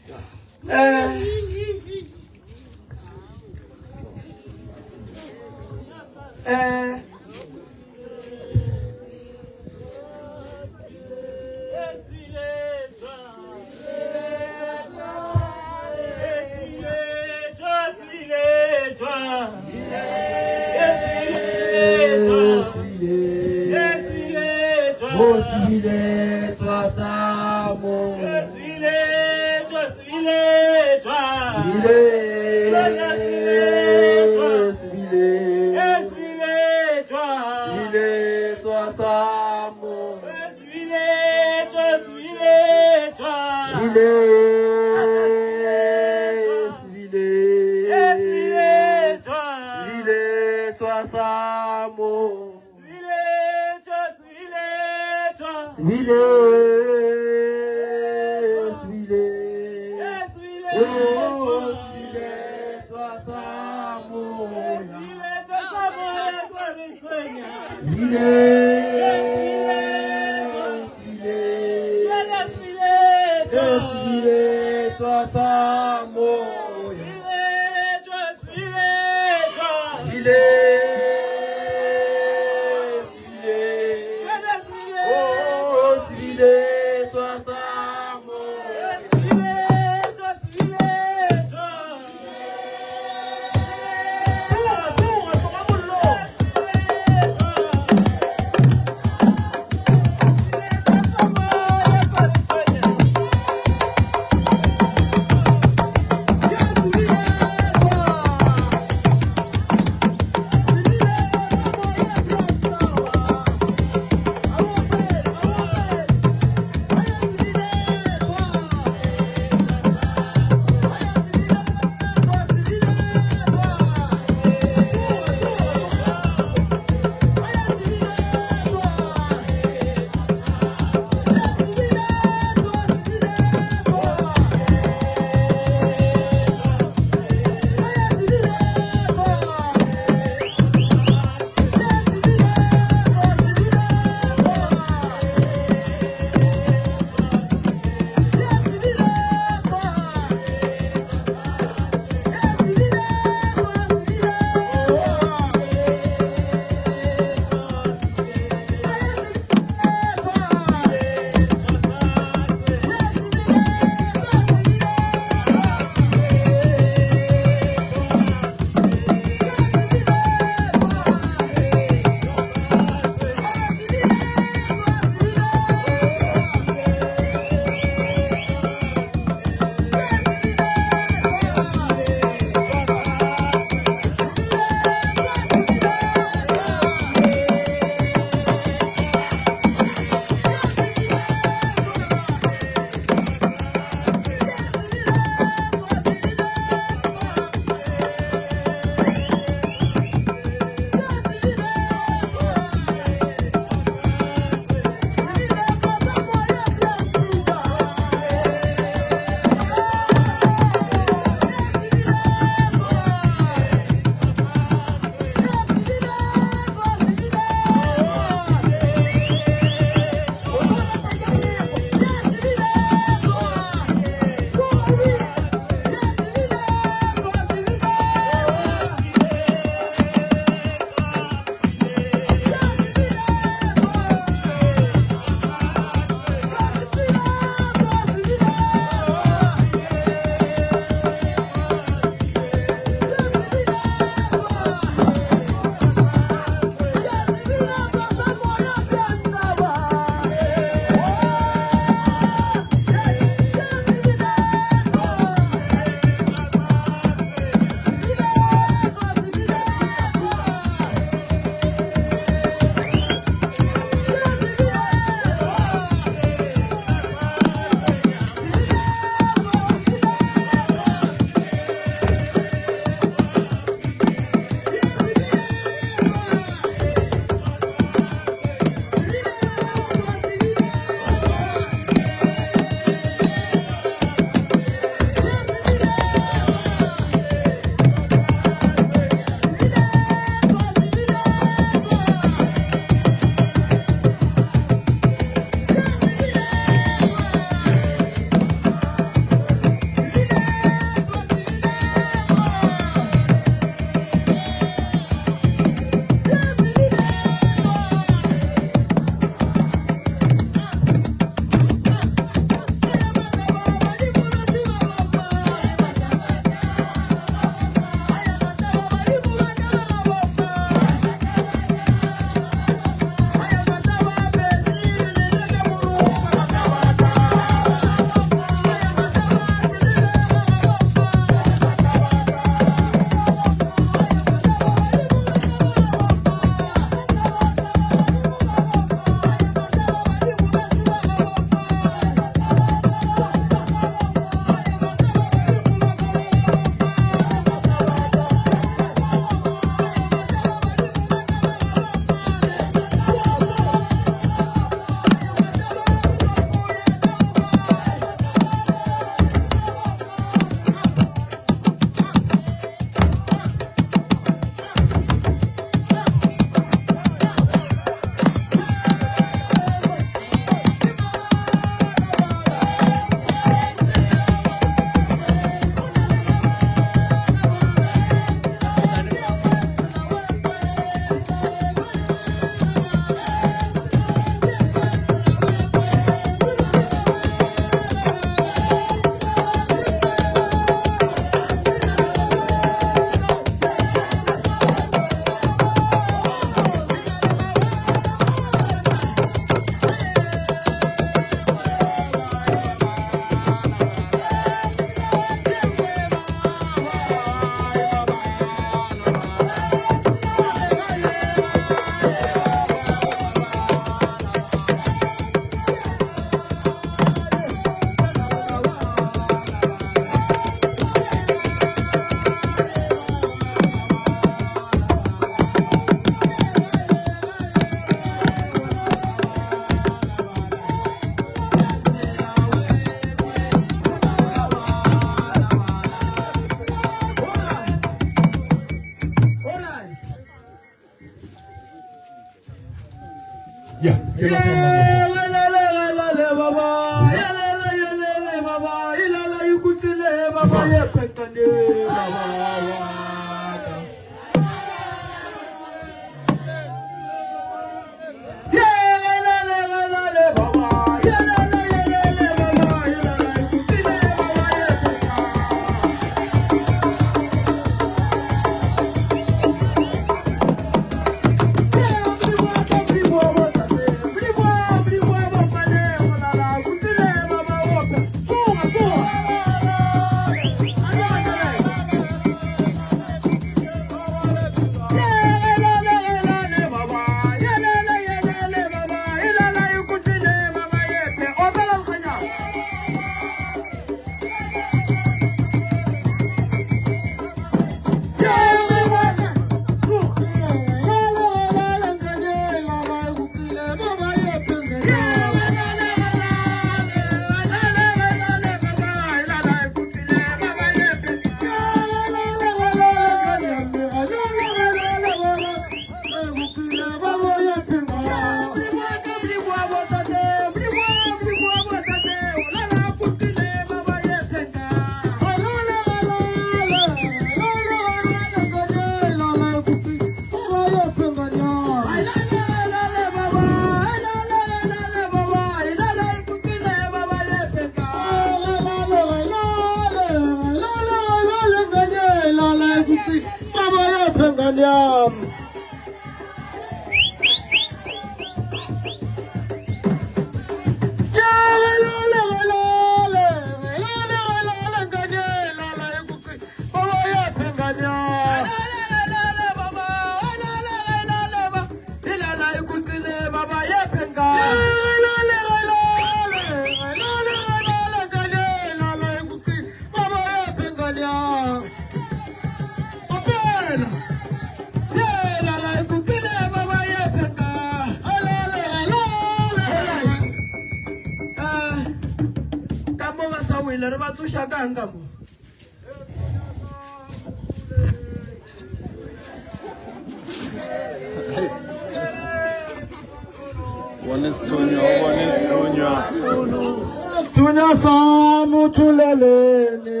Tunya samu tulelene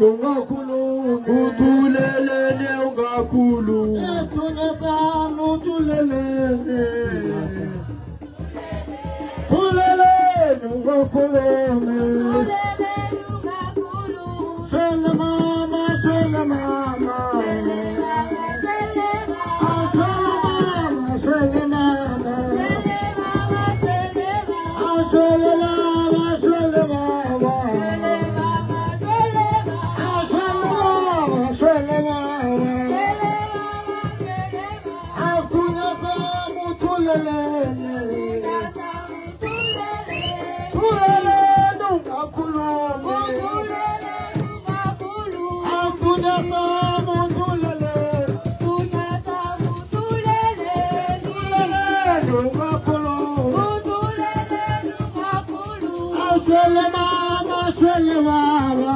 ungakulu tulelene ungakulu tunya samu tulelene ungakulu Shele mama shele mama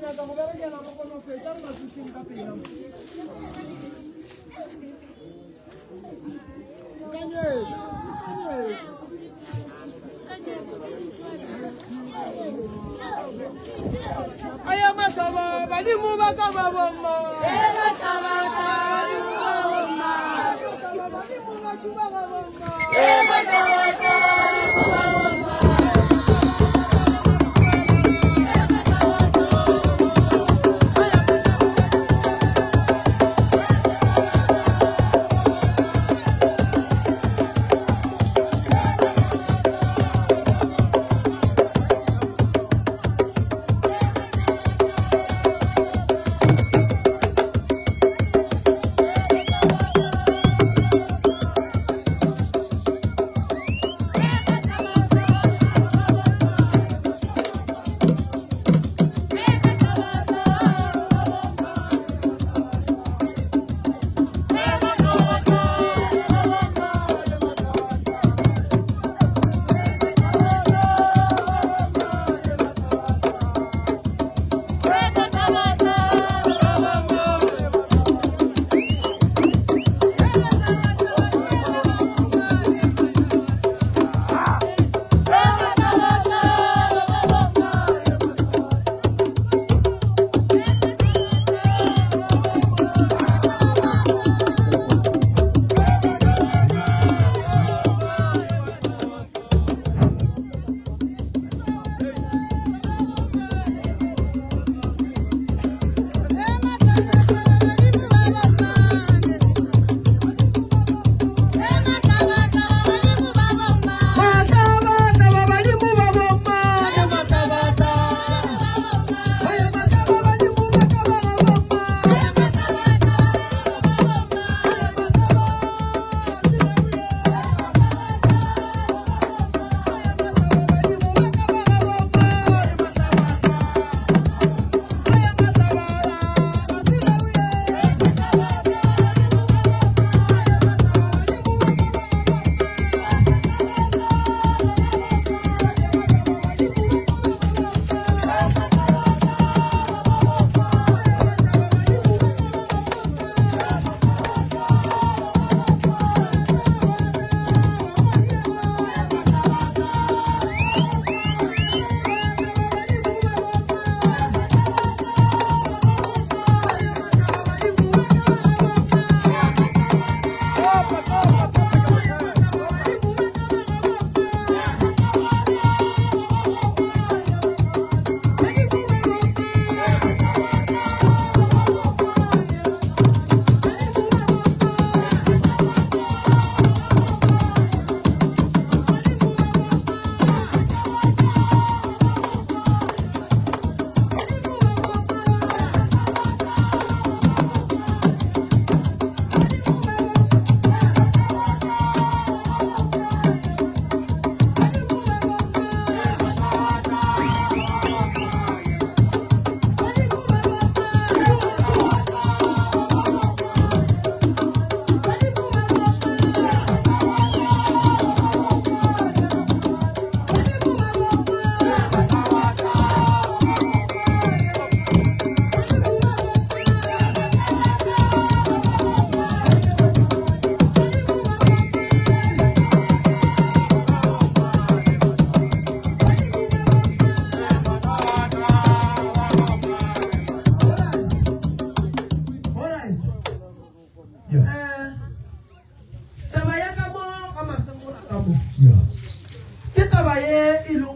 nyaka go berekela go kono fetsa re masitsing ka pela aya masaba balimu ba ka ba bomma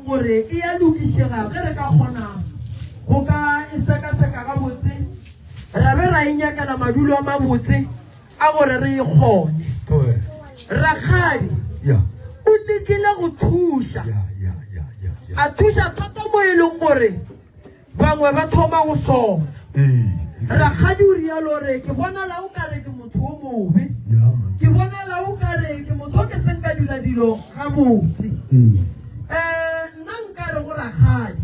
gore e ya lokishega ge re ka kgona go ka iseka-seka ga botse ra be ra inyakela madulo a mabotse a gore re ikgone rakgadi o lekile go thuša a thuša thata mo e leng gore bangwe ba thoma go sona rakgadi o rialo gore ke bonala o kare ke motho o mobe ke bonala o kare ke motho o ke seng ka dula dilo ga botse nna nkare go rakgadi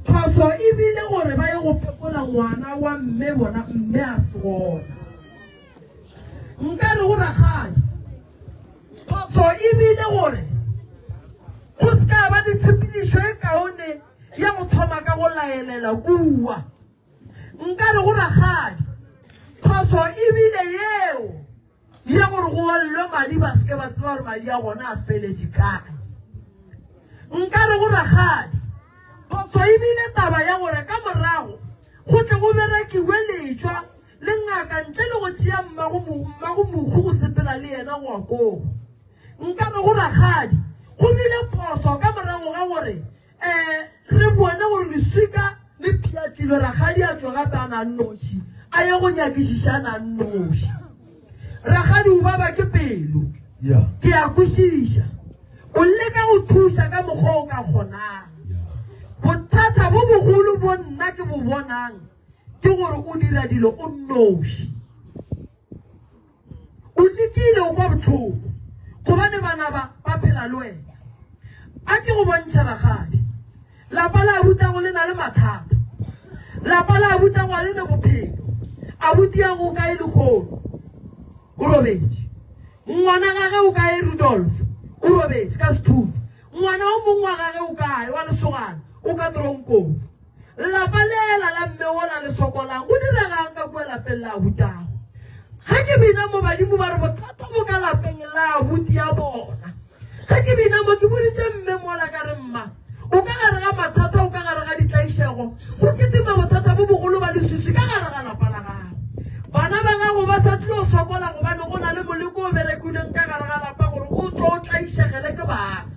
phoso ebile gore ba ye go phekola ngwana wa mme bona mme a segona nkare go rakgadi phoso ebile gore go se ka ba ditshepedišo e kaone ya go thoma ka go laelela kua nka re go ragadi phoso ebile yeo ya gore go ollwe madi ba seke ba tseba gore madi a gona a feletse kae nka re go ragadi phoso ebile taba ya gore ka morago go tle go berekiwe letswa le ngaka ntle le go tšea mmago mokhu go sepela le yena go koo nka re go ragadi go bile phoso ka morago ga gore re bone gore leswika le phiatlilo ragadi a tswa gape a na nnoši a ye go nyakišišana nnoši ragadi o baba ke pelo ke a kwešiša o leka go thuša ka mokgwa o ka kgonang bothata bo bogolo bo nna ke bo bonang ke gore o dira dilo o nnoši o lekile o kwa botlhoko gobane bana ba phela le wena a ke go bontšha ragadi lapa la abuta go le na le mathata lapa la abuta go le ne bophelo abuti ya go kae le kgolo o robetse ngwana gage o kae Rudolf o robetse ka sethuto ngwana o mongwe wa gage o kae wa lesogana o ka toronkong lapa lela la mme ola le sokolang o diregang ka kua lapeng la abutago ga ke bina mo badimo ba re bothata bo ka lapeng la abuti ya bona ga ke bina mo ke boditse mme mola ka re mma o ka gare ga mathata o ka gare ga ditlaišego go ketima bothata bo bogolo ba leswiswi ka gare ga lapa la gago bana ba gago ba sa tlo sokola gobane go na le moleko o berekuleng ka gare ga lapa gore o tlo o tlaišegele ke bana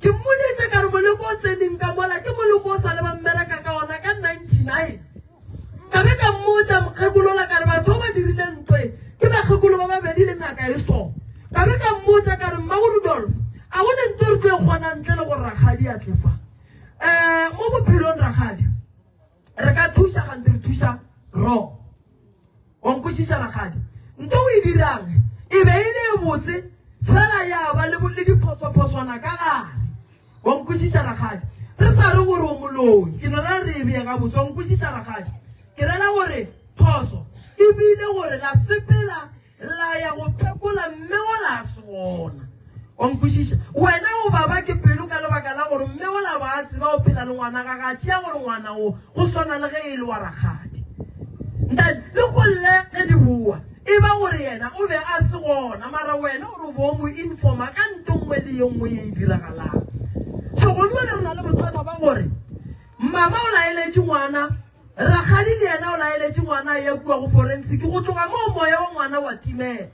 ke mmoditse ka re moleko o tseneng ka mola ke moleko o sa le ba mmereka ka ona ka 99 ka be ka mmotsa mokgekolola ka re batho ba dirileng ntwe ke bakgekolo ba babedi le ngaka e so ka be ka mmotsa ka re mmago Rudolf a gone ntwe re tlo e kgona ntle le gore ragadi a tlefa mo bophelong ragadi re ka thuša gante re thuša ro wa nkwešiša ragadi nto o e dirang e be e le e botse fela ya ba le diphosophoswana ka gare wa nkwešiša ragadi re sa re gore o moloi ke nora re e bea ga botse wa nkwešiša ragadi ke rela gore phoso e bile gore la sepela la ya go phekola mme o la sona wa nkwešiša wena o baba ke pelo ka lebaka la gore mme o la ba a tseba o phela le ngwana ga ga tšea gore ngwana o go swana le ge e le wa ragadi le golle ge di bua e ba gore yena o be a se gona mara wena o re bo mo informa ka nto nngwe le ye nngwe e e diragalang segolo le re na le bothata ba gore mama o laeletše ngwana ragadi le yena o laeletše ngwana ya kua go forensic go tloga mo moya wa ngwana wa timela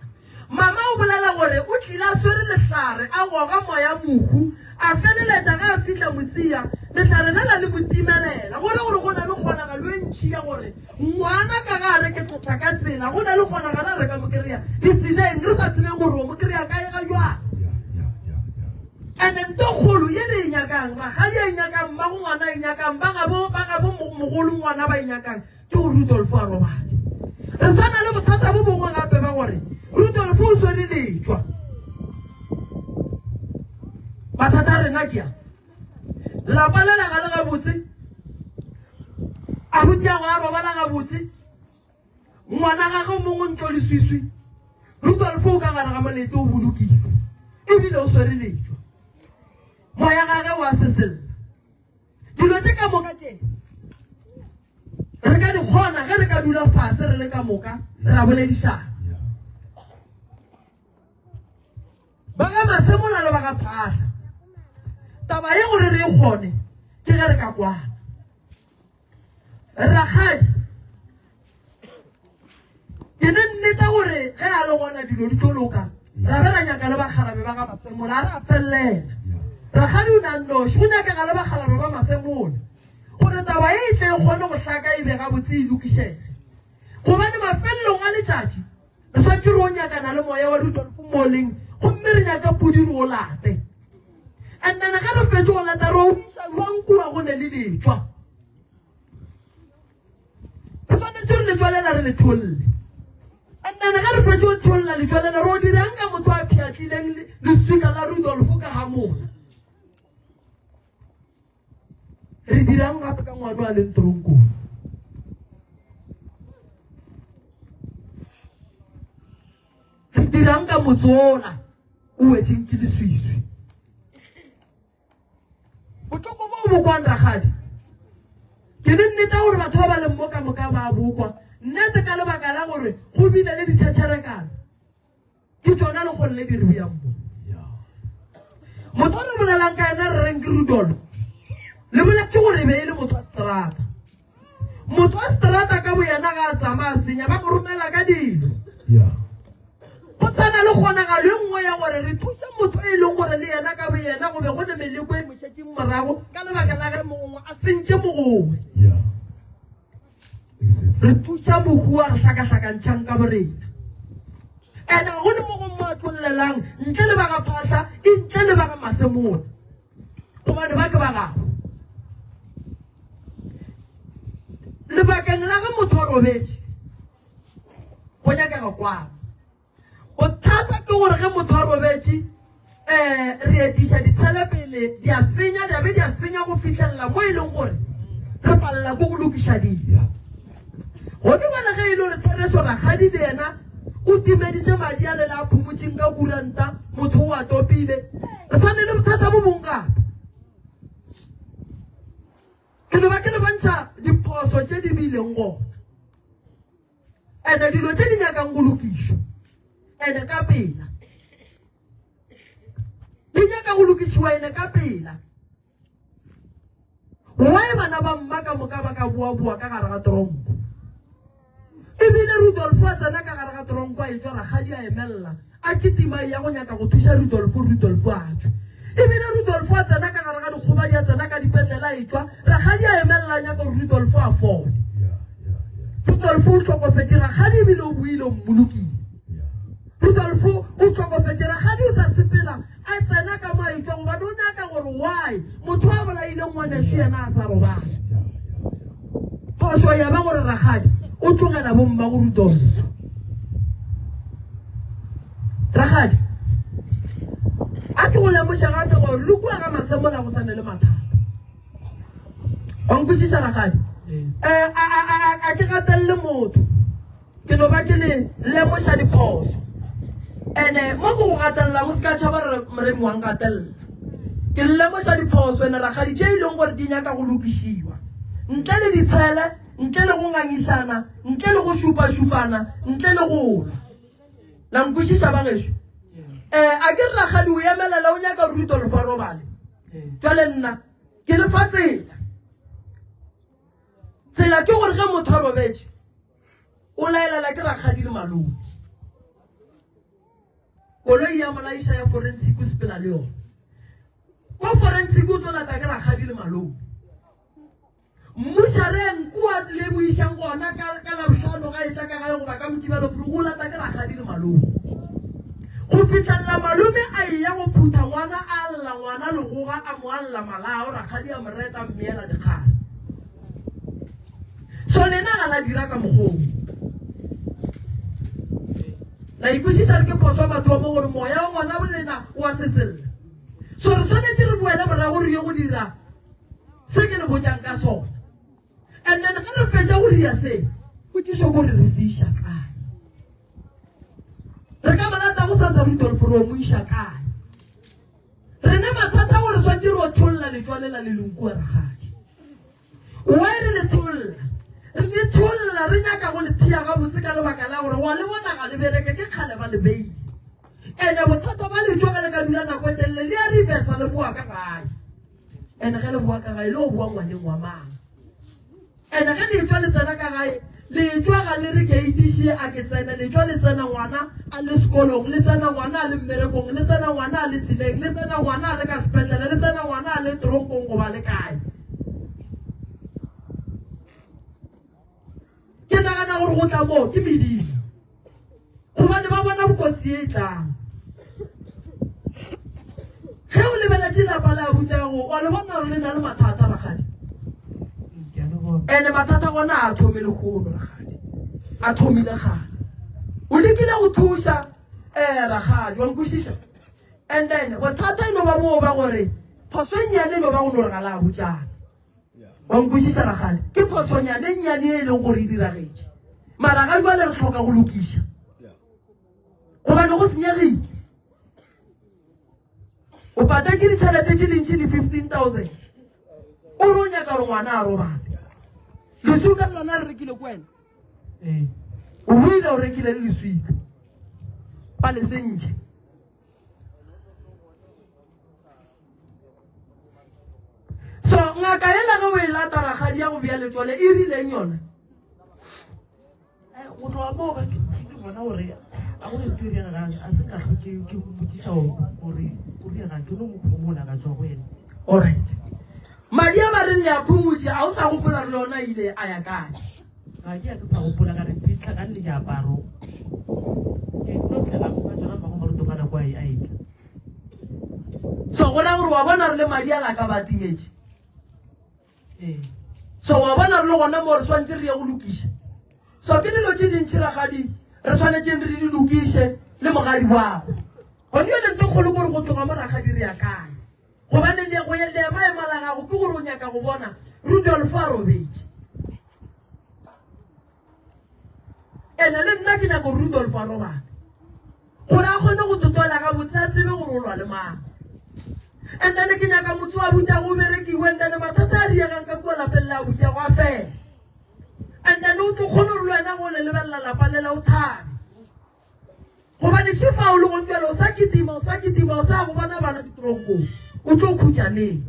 mama o bolela gore o tlile a swere lehlare a goga moya mohu a feleletša ga a fitlha motsia lehlare le la le motimelela gore go na le kgonagalo e ntšhi ya gore ngwana ka gare ke tlotla ka tsela go na le kgonagalo re ka mo kry-a ditseleng re sa tsebeng gore o mo kry-a kae ga jwang and-e nto kgolo ye re e nyakang ragadi a e nyakang mmago ngwana a e nyakang ba gabo mogolo ngwana ba e nyakang ke go Rudolf a robale re sa na le bothata bo bongwe gape ba gore Rudolf o swere letswa mathata a rena ke a lapa le laga le gabotse abuti ya go a robala gabotse ngwana gage mongwe ntlo leswiswi Rudolf o ka gare ga molete o bolokile ebile o swere letswa moya gage wa seselela dilo tse ka moka tše re ka di kgona ge re ka dula fase re le ka moka re a boledišana ba ga masemola le ba ga phahla taba ye gore re e kgone ke ge re ka kwana ragadi ke ne nneta gore ge a le gona dilo di tlo loka ra be ra nyaka le bagalabe ba ga masemola a re a felelela ragadi o nannoši go nyakega le bagalabe ba masemola gore taba e tle e kgone go hlaka e be gabotse e lokišege gobane mafelelong a letšatši re swatse re o nyakana le moya wa Rudolf moleng gomme re nyaka pudi re o late and then ga re fetse go lata re o isa jwang kua go ne le letswa re tshwanetse re letswalela re le tholle and then ga re fetse go tholla letswalela re o dirang ka motho a phiatlileng leswika la Rudolf ka ga mola re dirang gape ka ngwana a leng toronkong re dirang ka motsola o wetseng ke leswiswi botlhoko bo bo kwang ragadi ke le nnete gore batho ba ba leng mo ka moka ba bokwa nnete ka lebaka la gore go bile le ditšhetšherekana ke tsona le gone le di re yang mo motho o re bolelang ka ena re reng ke Rudolf le boletse gore be e le motho wa seterata motho wa seterata ka bo yena ga a tsamaya senya ba mo romela ka dilo go tsana le kgonagalo e nngwe ya gore re thusa motho e leng gore le yena ka bo yena go be go ne meleko e mošetseng morago ka lebaka la ge mogongwe a sentše mogongwe re thusa bokua re hlakahlakantšhang ka borena and ga go ne mo go mo a tlollelang ntle le ba ga phahla e ntle le ba ga masemone gobane ba ke ba gago lebakeng la ge motho a robetse go nyakega kwana bothata ke gore ge motho a robetse re etiša ditshelepele di a senya di abe di a senya go fitlhelela mo e leng gore re palela ko go lokiša dilo go di bana ge e le gore Thereso Rakgadi le ena o timeditše madi a lela a phumotšeng ka kuranta motho o a topile re tshwane le bothata bo bong gape ke le bantšha diphoso tše di bileng gona ande dilo tše di nyakang go lokišwa ene ka pela di nyaka go lokišiwa ene ka pela why bana ba mma ka moka ba ka boa ka gare ga toronko ebile Rudolf a tsena ka gare ga toronko a etswa Rakgadi a emelela a ketima ya go nyaka go thuša Rudolf a tswa ebile Rudolf a tsena ka gare ga dikgobadi a tsena ka dipetlela a etswa Rakgadi a emelela nyaka gore Rudolf a fole Rudolf o tlhokofetse Rakgadi ebile o buile o mmolokile Rudolf o tlhokofetse Rakgadi o sa sepela a tsena ka mo a etswa gobane o nyaka gore why motho a bolaile ngwaneso yena a sa robala phoso ya ba gore Rakgadi o tlogela bomma go Rudolf Rakgadi a ke go lemoša gape gore le kua ga masemola go sane le mathata wa nkwešiša Rakgadi a ke gatelele motho ke no ba ke le lemoša diphoso ene mo go gatelela mo se ka tšhaba re moremi wa nkatelela ke lemoša diphoso ene Rakgadi tše e leng gore di nyaka go lokišiwa ntle le ditshele ntle le go ngangišana ntle le go šupa-šupana ntle le gola la nkwešiša bagešo a ke re Rakgadi o emelela o nyaka Rudolf a robale jwale nna ke lefa tsela ke gore ge motho a robetse o laelela ke Rakgadi le malome koloi ya molaiša ya forensic o sepela le yone ko forensic o tlo lata ke Rakgadi le malome mmušareng kua le boišang gona ka labohlano ga e tla ka gae goba ka mokibelofolo go lata ke Rakgadi le malome go fitlhelela malome a eya go phutha ngwana a lla ngwana legoga a mo alla malao Rakgadi a mo reta mmeela dikgale so lena ga la dira ka mogong la ikwešiša re ke phoso batho ba mo gore moya wa ngwana bolena o a seselela so re tshwanetse re boele morago re ye go dira se ke le botšang ka sona and then ge re fetša go dira se botsišo gore re se iša kae re ka malata go sa Rudolf re o mo iša kae rena mathata gore swantse re o tholola letswalela le lenkua Rakgadi why re le tholola re le tholola re nyaka go le thea gabotse ka lebaka la gore wa le bona ga le bereke ke kgale ba le beile ene bothata ba le jwa ga le ka dula nako e telele le a reversa le boa ka gae ene ge le boa ka gae le o boa ngwaneng wa mang ene ge le tswa le tsena ka gae le tswa ga le re ke itišie a ke tsena le tswa le tsena ngwana a le sekolong le tsena ngwana a le mmerekong le tsena ngwana a le tseleng le tsena ngwana a le ka sepetlele le tsena ngwana a le toronkong goba le kae ke nagana gore go tla moo ke medimo gobane ba bona bokotsi e tlang ge o lebeletše lapa le abutago wa le bona gore le na le mathata Rakgadi ene mathata gona a thome le kgono Rakgadi a thomile gale o lekile go thuša Rakgadi wa nkwešiša and then bothata e no ba moo ba gore phosonyane no ba go no re ga la botšana wa nkwešiša Rakgadi ke phosonyane nnyane e leng gore e diragetše mara ga jwale re tlhoka go lokiša gobane go senyegile o patatše ditšhelete tše dintšhi di 15,000 o re o nyaka gore ngwana a robale lesuka le lona re rekile ko wena o buile o rekile le lesuka ba le sentše so ngaka ela ge o e lata ragadi ya go bea letšole e rileng yona go tloga moo ke bona gore a go se diregang a se ka tlhoke ke go botsisa gore o diregang ke no mokgomona ka tswa go wena alright madi a ba reng le a phomotse a o sa gopola re le ona ile a ya kae ga ke ya ke sa gopola ka re fitlha ka le diaparo ke no tlela go ka tsona ba go maruto ka nako a ita so go ra gore wa bona re le madi a la ka ba timetse so wa bona re le gona mo re swantse re ye go lokiša so ke dilo tse dintšhi ragadi re tshwanetseng re di lokiše le mogadi wago go nyo le nto kgolo gore go tloga mo ragadi re ya kae gobane le maemo la gago ke gore o nyaka go bona Rudolf a robetse ene le nna ke nyako Rudolf a robana gore a kgone go totola ga botse a tsebe gore o lwa le mang and then ke nyaka motho wa buta go berekiwe and then mathata a diegang ka kua lapeng la buta go a fela and then o tlo kgone gore le wena go le lebelela lapa le la o thabe gobane shefa o le gontpele o sa kitima o sa go bona bana ditoronkong o tlo khutšaneng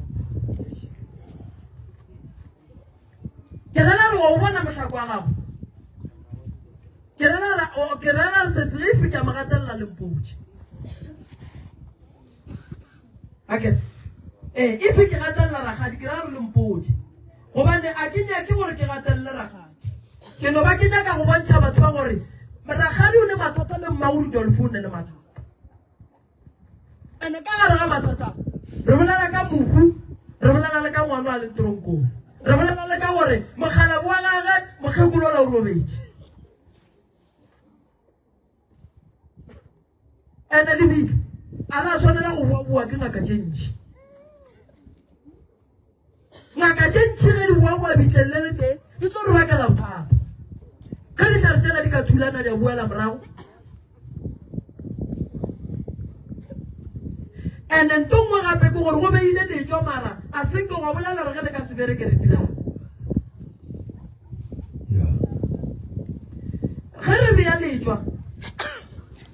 ke rela re wa o bona motlhako wa gago ke rela re se se fika magatelela Limpopo okay if ke gatelela ragadi ke ra re Limpopo gobane a ke nyake gore ke gatelele ragadi ke no ba ke nyaka go bontšha batho ba gore ragadi o ne mathata le mmao Rudolf o ne le mathata ene ka gare ga mathata re bolela ka mohu re bolela le ka ngwana a le toronkong re bolela le ka gore mogala wa gage mokgekolo la o robetse ene le bile a la tshwanela go bua ke ngaka tše ntšhi ngaka tše ntšhi ge di bua bitleng le le teng di tlo re bakela bothata ge ditlhare tsena di ka thulana di a buela morago and nto ngwe gape ke gore go beile letšwa mara a senke go bolela re ge le ka se bereke re dirang ge re bea letšwa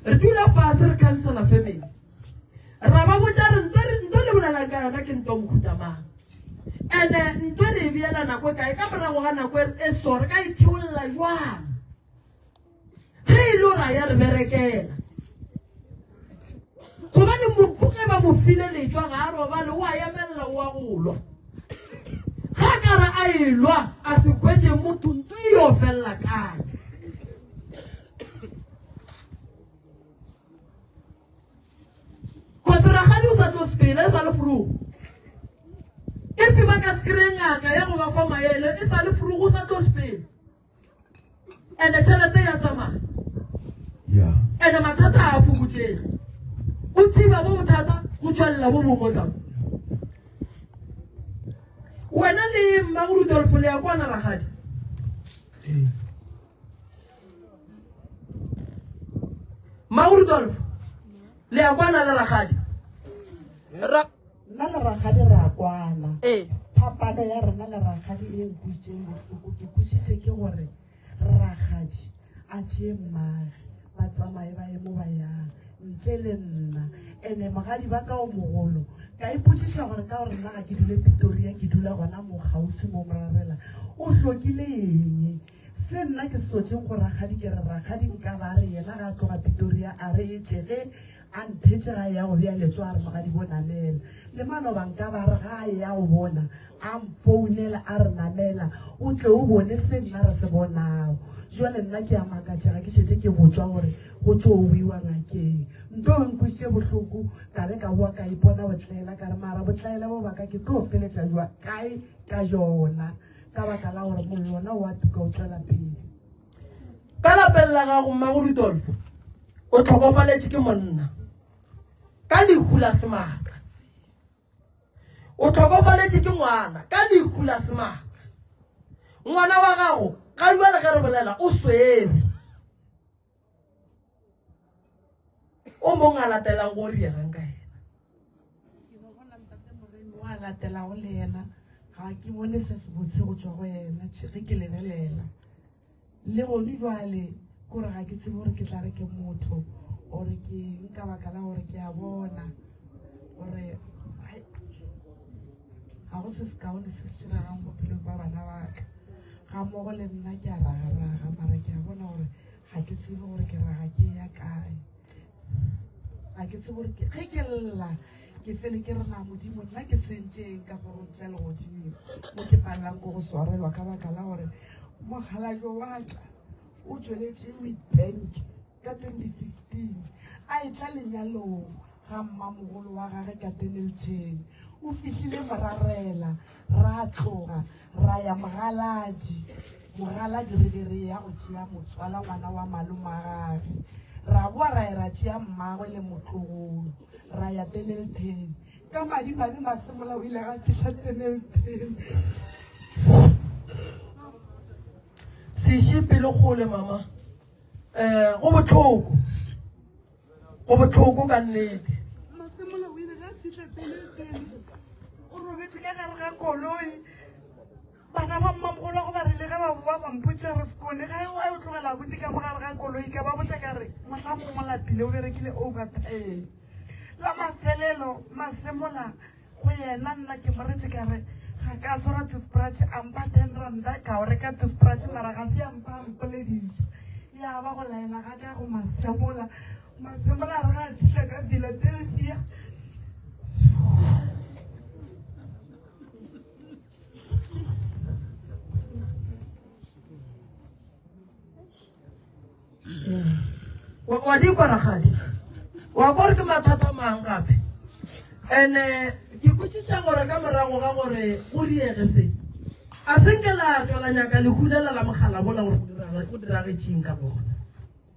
re dula fase re cancela family ra ba botsa re nto le bolela ka yona ke nto mokhutamang and nto re beela nako e kae ka morago ga nako e so re ka ithiolela jwang ge e le ra ya re berekela gobane mopu ge ba mo file letšwa ga a robale o a emelela o a golwa ga kare a elwa a se kwetse motho nto e yo felela kae kgotseragadi o sa tlo sepele e sa le furugo e fi ba ka sekry ngaka ya go ba fa maele e sa le furugo o sa tlo sepele ande tšhelete ya tsamaya ande mathata a fokotsege o thiba bo bothata go tswalela bo bongwe ka wena le mmago Rudolf le ya kwana ragadi mmago Rudolf le ya kwana le ragadi nna le ragadi re a kwana phapano ya rena le ragadi e nkutseng botlhoko ke kwešiše ke gore ragadi a tšee mmage ba tsamaye ba ye mo ba yang ntle le nna ene mogadi ba ka o mogolo ka ipotšiša gore ka gore nna ga ke dule Pretoria ke dula gona mo gaufi mo morarela o hlokile eng se nna ke setseng go ragadi ke re ragadi nka ba re yena ga a tloga Pretoria a re etšege a nthetše ga ya go bea letso a re mogadi bo namela le manoba nka ba re ga a ya go bona a mfounela a re namela o tle o bone se nna re se bonago jwale nna ke a makatšega ke šetse ke go tswa gore go tšo o buiwa ngakeng nto o nkwešitše bohloko ka be ka boa ka ipona botlaela ka re mara botlaela bo baka ke tlo feletša jwa kae ka jona ka baka la gore mollo ona wa tuka o tswela pele ka lapeng la gago mmago Rudolf o tlhokofaletše ke monna ka lehu la semaka o tlhokofaletše ke ngwana ka lehu la semaka ngwana wa gago ga jwale ge re bolela o swere o mongwe a latelang go riegang ka ena ke no bona ntate Moremi wa latelago le yena ga ke bone se se botse go tswa go yena ge ke lebelela le gone jwale kore ga ke tsebe gore ke tla re ke motho ore ke nka baka la gore ke a bona gore ga go se se kaone se se diragang bophelong ba bana baka ga mmogo le nna ke a raga-raga mara ke a bona gore ga ke tsebe gore ke raga ke ya kae ga ke tsebe gore ge ke lla ke fele ke rena modimo nna ke sentseng ka gorong tša legodimo mo ke palelang ko go swarelwa ka baka la gore mogalajo wa ka o tsweletše with bank ka 2015 a e tla lenyalong ga mmamogolo wa gage ka Dennilton o fihlile morarela ra tloga ra ya mogaladi re ya go tšea motswala ngwana wa maloma gage ra boa ra era tšea mmagwe le motlogolo ra ya Dennilton ka madimabe Masemola o ile ga fihla Dennilton se pele gole mama go botlhoko ka nnete Masemola o ile ga fihla Dennilton o robetse ka gare ga koloi bana ba mmamogolo go ba rile ge ba bampotša re sekone ga o tlogela botse ka mogare ga koloi ka ba botša ka re motlha mongwe lapile o berekile overtime la mafelelo Masemola go yena nna ke moretse ka re ga ka swara toothbrush ampa 10 randa ka o reka toothbrush mara ga se ampa mpolediša ya ba go laela ga ka go Masemola re ga fitlha ka Philadelphia wa di kwa ragadi wa gore ke mathata mang gape ene ke kwešiša gore ka morago ga gore go diege se a senke la tswela nyaka le hulela la mogala bola gore go diragetšeng ka bona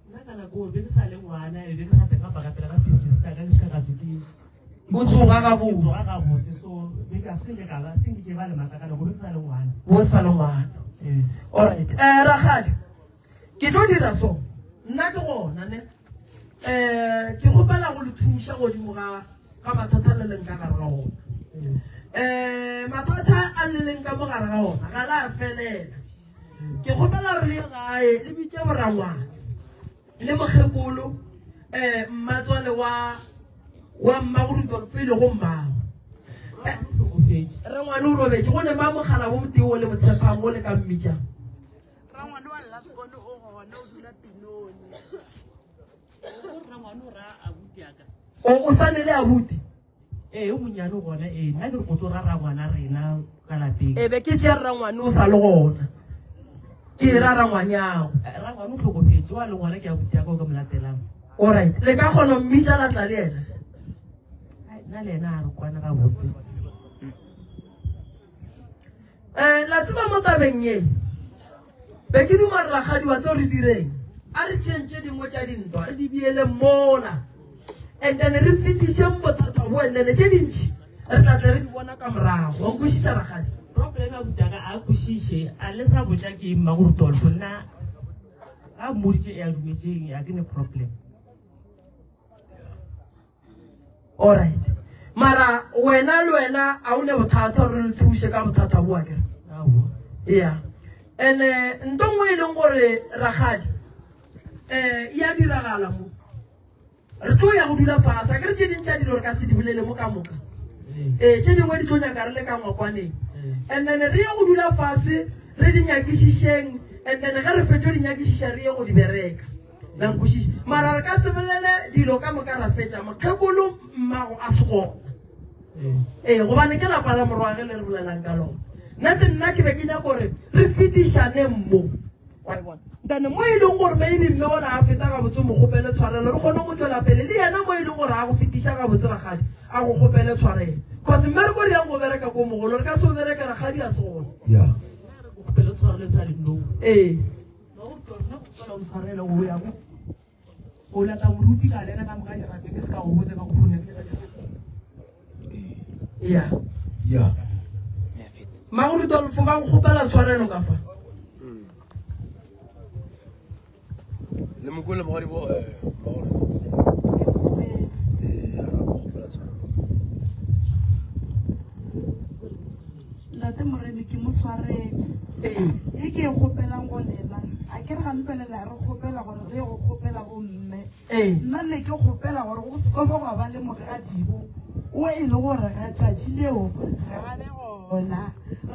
nna ka nako be ke sa le ngwana e be ke sa teka baka pela ka business ka ditlhakatse ke o tsoga ga botse ga botse so be ka senke ke ba le matlakala go be ke sa le ngwana bo sa le ngwana alright ragadi ke tlo dira so nna ke gona ne ke gopela go le thuša godimo ga mathata le leng ka gare ga ona mathata a le leng ka mogare ga ona ga la felela ke gopela re le gae le bitse borangwana le mokgekolo mmatswale wa mmagorudolfo ile go mmago re ngwane o robetse go ne ba mogala bo moteo le motshepang o le ka mmitšang rangwane wa lasbone o gona o dula pinone o sane le abuti o monyane gona nna ke go tlo rara ngwana rena ka lapeng e be ke tšea rrangwane o sa le gona ke ra rangwanyago rangwane o tlhokofetse wa le ngwana ke abuti yaka o ka molatelang alright le ka kgona mmitša latla le ena nna le ena a re kwana ga botse la tseba mo tabeng ye be ke duma rragadiwa tseo re direng a re tšhentše dingwe tša dintwa re di biele mola and then re fetišeng bothata bo and then tše dintšhi re tlatle re di bona ka morago wa kwešiša ragadi problem ya butaka a kwešiše a le sa botša ke mmagorutolfo nna a mmoditše e a dumetšeng a ke ne problem alright mara wena le wena a o ne bothata gore le thuše ka bothata boa kere yeah and nto ngwe e leng gore ragadi ya diragala mo re tlo ya go dula fasa ke re tše dintšha dilo re ka se di bolele mo ka moka tše dingwe di tlo nyaka re le ka ngwakwaneng and then re ye go dula fase re di nyakišišeng and then ge re fetso di nyakišiša re ye go di bereka lankwešiša mara re ka sebelele dilo ka moka ra fetša mokgekolo mmago a se gona gobane ke lapa la morwage le re bolelang ka lona nnete nna ke be ke nyaka gore re fetišane mmo then mo e leng gore maybe mme ona a feta ga botse mo gopele tshwarelo re kgone go tswela pele le yena mo e leng gore a go fetiša ga botse ragadi a go gopele tshwarelo cause mmereko re yang go bereka ko mogolo re ka se o bereke ragadi a se gona gopele tshwarelo sa dinou tshwarelo o ya o lata moruti ka lena ka moka dirate ke se ka go botse ka go phone magorudolfo ba go gopela tshwarelo ka fa le mokole mogadi bo late e ke e kgopelang go lena a ke re gantelela re kgopela gore re go kgopela bomme nna ne ke kgopela gore go sekobo go ba le mogadibo o e le gore ga tšatši leo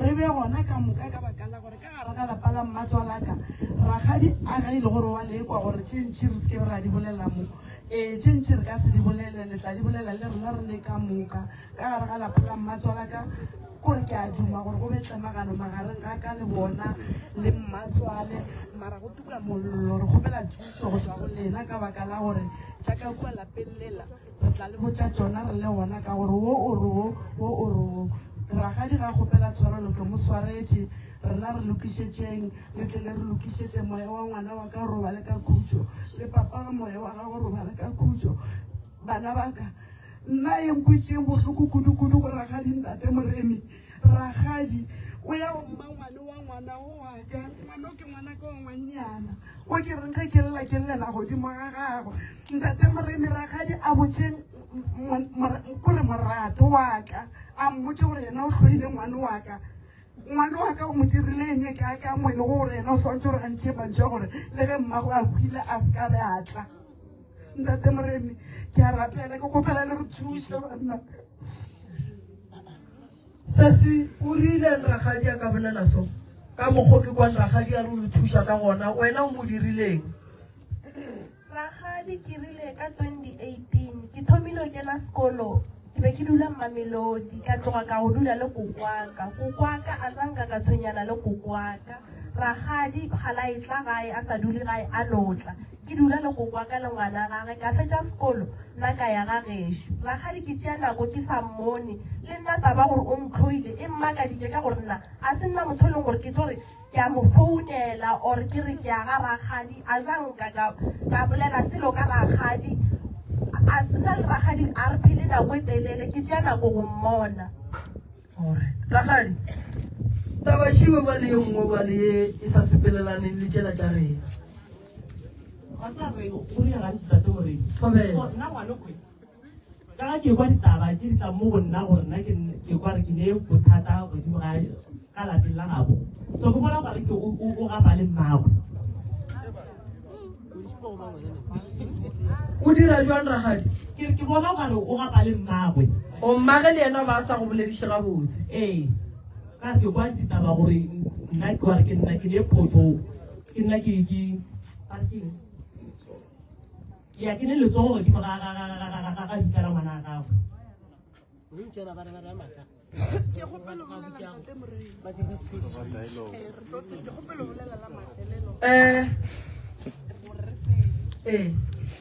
re be gona ka moka ka baka la gore ka gare ga lapa la mmatswalaka ragadi a ga e le gore wa lekwa gore tšentši re seke ra di bolela mo tšentši re ka se di bolele le tla di bolela le rena re le ka moka ka gare ga lapa la mmatswalaka kore ke a duma gore go betlemagano magareng ga ka le bona le mmatswale mara go tuka mollo re kgopela thuso go tswa go lena ka baka la gore jaaka kua lapeng lela re tla le botša tsona re le gona ka gore wo o re ragadi ga kgopela tshwarelo ke mo swaretše rena re lokišetšeng le tle le re lokišetše moya wa ngwana wa ka robale ka khutšo le papa ga moya wa gago robale ka khutšo bana baka nna e nkwetšeng bohloko kudu-kudu go ragadi ntate Moremi ragadi o ya go mma ngwane wa ngwana o waka ngwana o ke ngwana ka wa ngwanyana o ke reng ge ke lela ke llela godimo ga gago ntate Moremi ragadi a botšeng kore morato wa ka a mmotse gore yena o tlhoile ngwane wa ka o mo dirileng e ka mo e le gore yena o tshwantse gore a ntšhe bantšhe gore le ge mmago a buile a se ka be a tla ntate Moremi ke a rapela ke kgopela le re thuse banna sesi o rile ragadi a ka bolela so ka mokgo ke kwa ragadi a re o le thuša ka gona wena o mo dirileng ragadi ke rile ka 2018 ke thomile ho kena sekolo ke be ke dula Mamelodi ka tloga ka go dula le kokwaka a zanka ka tshwenyana le kokwaka ragadi gala e tla gae a sa dule gae a lotla ke dula le kokwaka le ngwana gage ka fetša sekolo nna ka ya ga gešo ragadi ke tšea nako ke sa mmone le nna taba gore o ntlhoile e mmakaditše ka gore nna a se nna motho leng gore ke tore ke a mo founela or ke re ke ya ga ragadi a zanka ka bolela selo ka ragadi a tsena le ragadi a re phele nako e telele ke tšea nako go mmona ragadi taba šiwe ba le nngwe ba le e sa sepelelaneng le tšela tša rena nna ngwanokwe ka ga ke kwa ditaba tše di tla mo go nna gore nna ke kwa re ke ne bothata godimo ka lapeng la gago so ke bona gore o gapa le mmagwe o dira jwang ragadi ke bona gore o gapa le mmagwe o mmage le yena ba sa go bolediše gabotse ka ke kwa ditaba gore nna ke wa re ke nna ke ne photo ke nna ke ya ke ne letsogo godimo ga ditsala ngwana a gagwe ke kgopela go bolela ntate Moremi ke kgopela go bolela la mafelelo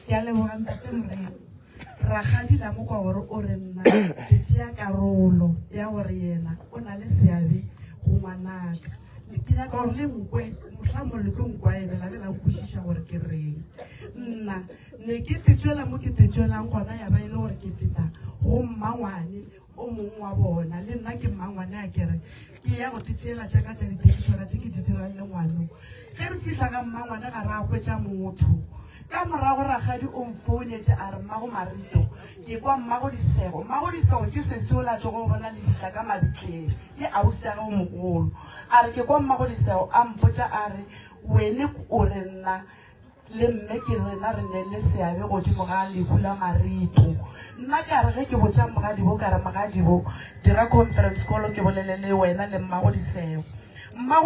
ke a leboga ntate Moremi ragadi la mo kwa gore o re nna ke tšea karolo ya gore yena o na le seabe go ngwanaka ke nyaka gore le nkwe motlhamo le tlo nkwaelela le la kwešiša gore ke reng nna ne ke tetšwela mo ke tetšwelang gona ya ba e le gore ke feta go mmangwane o mongwe wa bona le nna ke mmangwane a kere ke ya go tetšeela tšaka tša ditekišora tše ke di dirang le ngwanong ge re fitlha ka mmangwane ga re a hwetša motho ka morago ragadi o mfounetse a re mmago Marito ke kwa mmago Disego ke seseo la tso go bona le ditla ka mabitleng ke ausi ya go mogolo a re ke kwa mmago Disego a mpotša a re wene o re nna le mme ke rena re ne le seabe godimo ga lehu la Marito nna ka re ge ke botša mogadibo ka re mogadibo dira conference call ke bolele le wena le mmago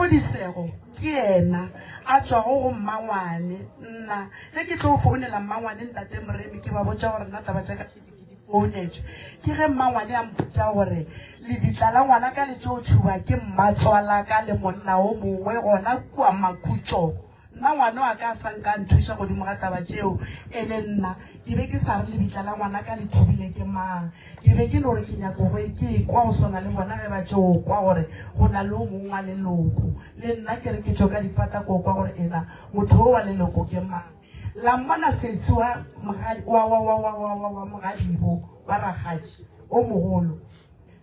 Disego ke ena a tswago go mmangwane nna ge ke tlo founela mmangwane ntate Moremi ke ba botša gore nna taba tša ka šedi ke di founetše ke ge mmangwane a mpotša gore le ditla la ngwana ka le tšeo thuba ke mmatswala ka le monna o mongwe gona kua Makhutšo nna ngwana wa ka a sanka nthuša godimo ga taba tšeo ene nna ke be ke sa re lebitla la ngwana ka le thubile ke mang ke be ke no gore ke nyako go ke kwa go swana le bona ge ba tšeo kwa gore go na le o mongwe wa leloko le nna ke re ke tšo ka difata ko kwa gore ena motho o wa leloko ke mang la mmona sesi wa mogadibo wa ragadi o mogolo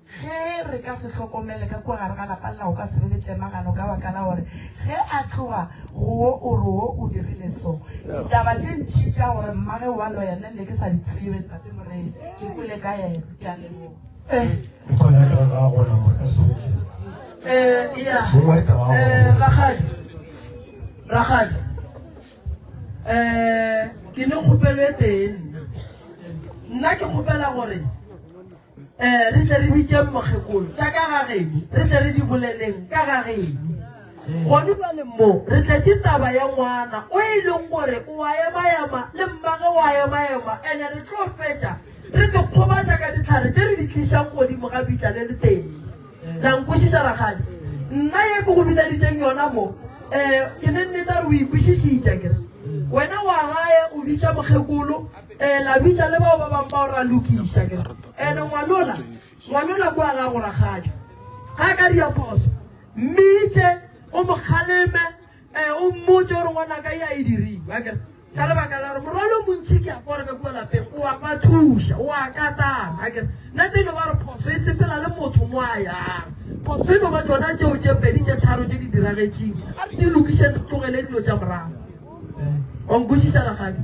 ge re ka se hlokomele ka kua gare ga lapa lela o ka se be le temagano ka baka la gore ge a tloga go o re o dirile so ditaba tše ntšhi tša gore mmage wa loyana ne ke sa di tsebe ntate Moremi ke kwele ka yena ke a leboga Mpona ka ga gona mo ka se. Yeah. Mo wa ka ga. Rakgadi. Ke ne kgopelo e teng. Nna ke kgopela gore re tle re bitse mokgekolo tsa ka ga geno, re tle re di boleleng ka ga geno. Gone jwale mo re tletse taba ya ngwana o e leng gore o a ema-ema le mmage o a ema-ema ene re tlo fetša re ke kgobatša ka ditlhare tse re di tlišang godimo ga bitla le le teng. La nkwešiša rakgadi, nna ye ke go bileditseng yona mo ke ne nneta re o ikwešišitša kere wena wa gae o bitša mokgekolo la bitša le bao ba bang bao ra lokiša kere ene ngwanola kua gago rakgadi ga ka diaphoso mmitše o mokgaleme o mmotse gore ngwanaka ya e diriwa kere ka lebaka la gore morwalo montšhi ke apore ka kua lapeng o a pathuša o a katana akere nna tseno ba re phoso e sepela le motho mo a yang phoso eno ba tsona tšeo tše pedi tše tharo tše di diragetseng a di lokiše tlogele dilo tša morago wa nkwešiša rakgadi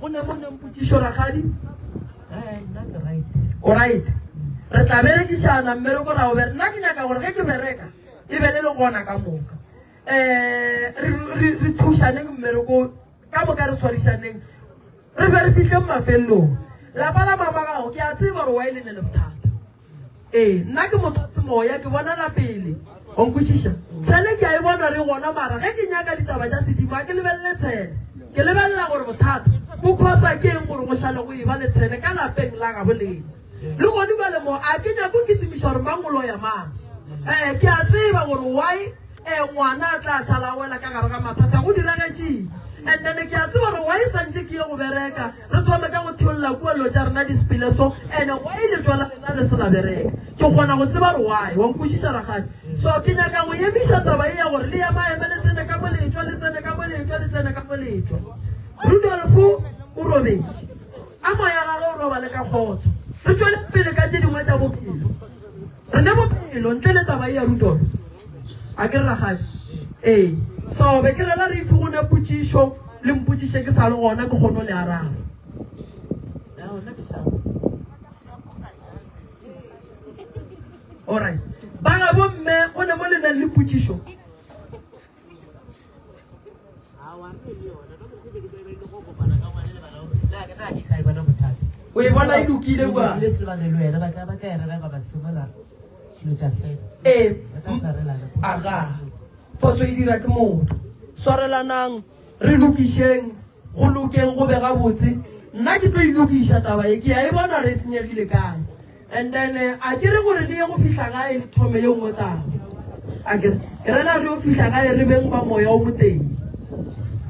go ne mo nempotšišo rakgadi oright re tla berekišana mmereko ra o nna ke nyaka gore ge ke bereka e be le gona ka moka re thušaneng mmereko ka moka re swarišaneng re be re fitlheng mafelelong lapa la mama gago ke a tseba gore wa e lene le bothata nna ke motho a semoya ke bonala pele wa nkwešiša tshele ke a e bona re gona mara ge ke nyaka ditaba tša sedimo a ke lebelele tshele ke lebelela gore bothata go khosa ke eng gore go šale go eba le tshele ka lapeng la ga boleng le gone ba le mo a ke nyako ke timiša gore mangolo ya mang ke a tseba gore why ngwana a tla šala wela ka gare ga mathata go diragetšeng and then ke a tseba gore why santse ke ye go bereka re thome ka go theolola kuelo tša rena disepele so and why le tswala lena le se la bereka ke kgona go tseba gore why wa nkwešiša rakgadi so ke nyaka go emiša taba e ya gore le ema-eme le tsene ka moletšwa le tsene ka moletšwa le tsene ka moletšwa Rudolfo o robetse a moya gage o roba le ka kgotso re tswele pele ka tše dingwe tša bophelo re ne bophelo ntle le taba e ya Rudolfo a ke re rakgadi so be ke rela re ife go ne potšišo le mpotšiše ke sa le gona ke kgone le arabe alright ba ga bomme go ne mo le nang le potšišo o e bona e lokile kua aga phoso e dira ke motho swarelanang re lokišeng go lokeng go bega botse nna ke tlo ilokiša taba e ke a e bona re senyegile kae and then a ke re gore le ye go fitlha gae le thome ye nngwe taba a kere ke rela re yo fitlha gae re beng ba moya o moteng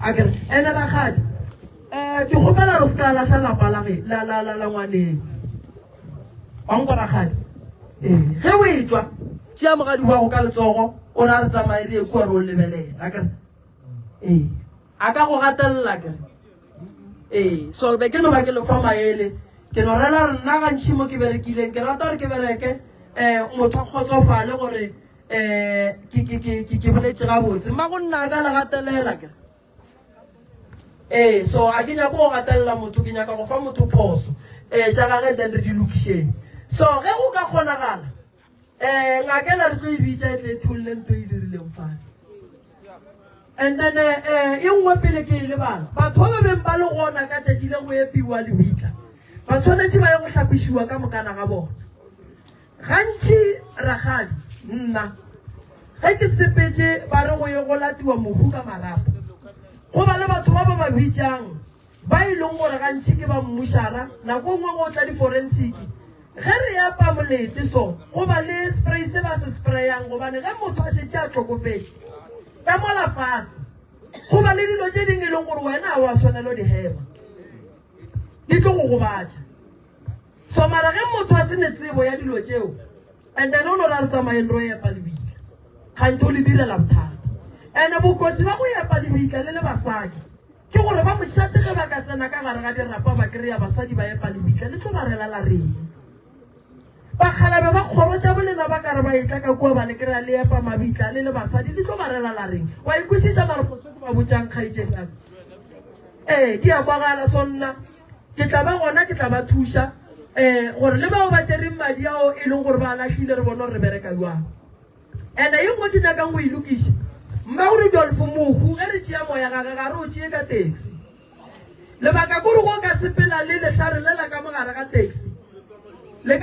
a kere ene rakgadi ke kgopela re se ka latlha lapa la ngwaneng wanko rakgadi ge o e tswa tšea mogadi wa go ka letsogo o re a re tsamaye re ekua re o lebelela akere a ka go gatelela kere so be ke no ba ke lefa maele ke no rela re nna gantšhi mo ke berekileng ke rata gore ke bereke motho a kgotsofale gore ke boletše gabotse mma go nna ka le gatelela kere so a ke nyako go gatelela motho ke nyaka go fa motho phoso tša gage then re di lokišeng so ge go ka kgonagala ngakela re tlo e bitša e tle tholole nto e dirileng fane and then e nngwe pele ke e lebala batho ba ba beng ba le gona ka tšatši le go epiwa le bitla ba tshwanetse ba ye go hlapišiwa ka mokana ga bona gantši rakgadi nna ge ke sepetse ba re go ye go latiwa mohu ka marapo go ba le batho ba ba ba bitšang ba e leng gore gantši ke ba mmušara nako nngwe go tla di-forensic ge re apa molete so go ba le spray se ba se sprayang gobane ge motho a šetse a tlhokofetse ka mola fase go ba le dilo tše ding e leng gore wena a wa tshwanelo di hema di tlo go gobatša so mara ge motho a se ne tsebo ya dilo tšeo and then o no ra re tsamaeng ro epa lebitla gante o le direla bothata and bokotsi ba go epa lebitla le le basadi ke gore ba mošate ge ba ka tsena ka gare ga dirapa ba kry-a basadi ba epa lebitla le tlo ba relala reng bakgalabe ba kgoro tša bolena ba kare ba etla ka kua ba le kry-a le epa mabitla le le basadi le tlo ba relala reng wa ikwešiša mareposo ke ba botšang kgaetšeng di a kwagala so nna ke tla ba gona ke tla ba thuša gore le bao ba tsereng madi ao e leng gore ba latlhile re bona gore re bereka jwang and e nngwe ke nyakang go e lokiša mma gore Dolfo mohu ge re tšea moya gage ga re o tšee ka taxi lebaka kore go ka sepela le letlhare le la ka mogare ga taxi le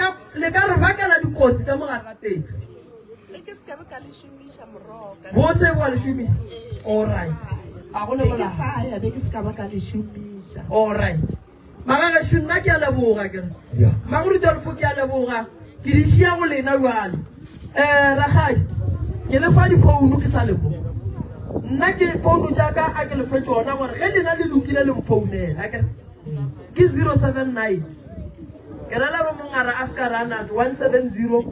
ka re bakela dikotsi ka mogare ga taxi bo se boa lešomi allright a go lebola be ke se ka ba ka le šomiša allright magagešo nna ke a leboga kere Yeah. magore Dolfo ke a leboga ke di šia go lena jale ragadi ke lefa difounu ke sa lebo nna ke founu jaaka a ke lefe tsona gore ge lena le lokile le mfounela akere ke 079 ke rela ro mongara a ska rana 170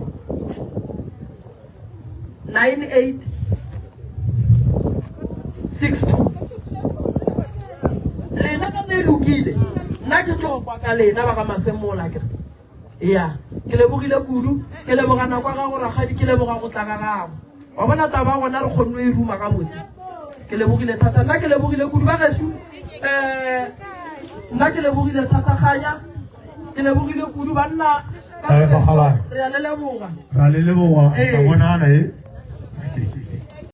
98 62 lena ka le lokile nna ke tlo kwa ka lena ba ga masemola ke ya ke lebogile kudu ke leboga nako ga go ragadi ke leboga go tla ga gago wa bona taba gona re kgonne e ruma ka motse ke lebogile thata nna ke lebogile kudu ba geso nna ke lebogile thata ganya ke lebogile kudu banna Bakgalane. re a le leboga Ra le leboga ka bonana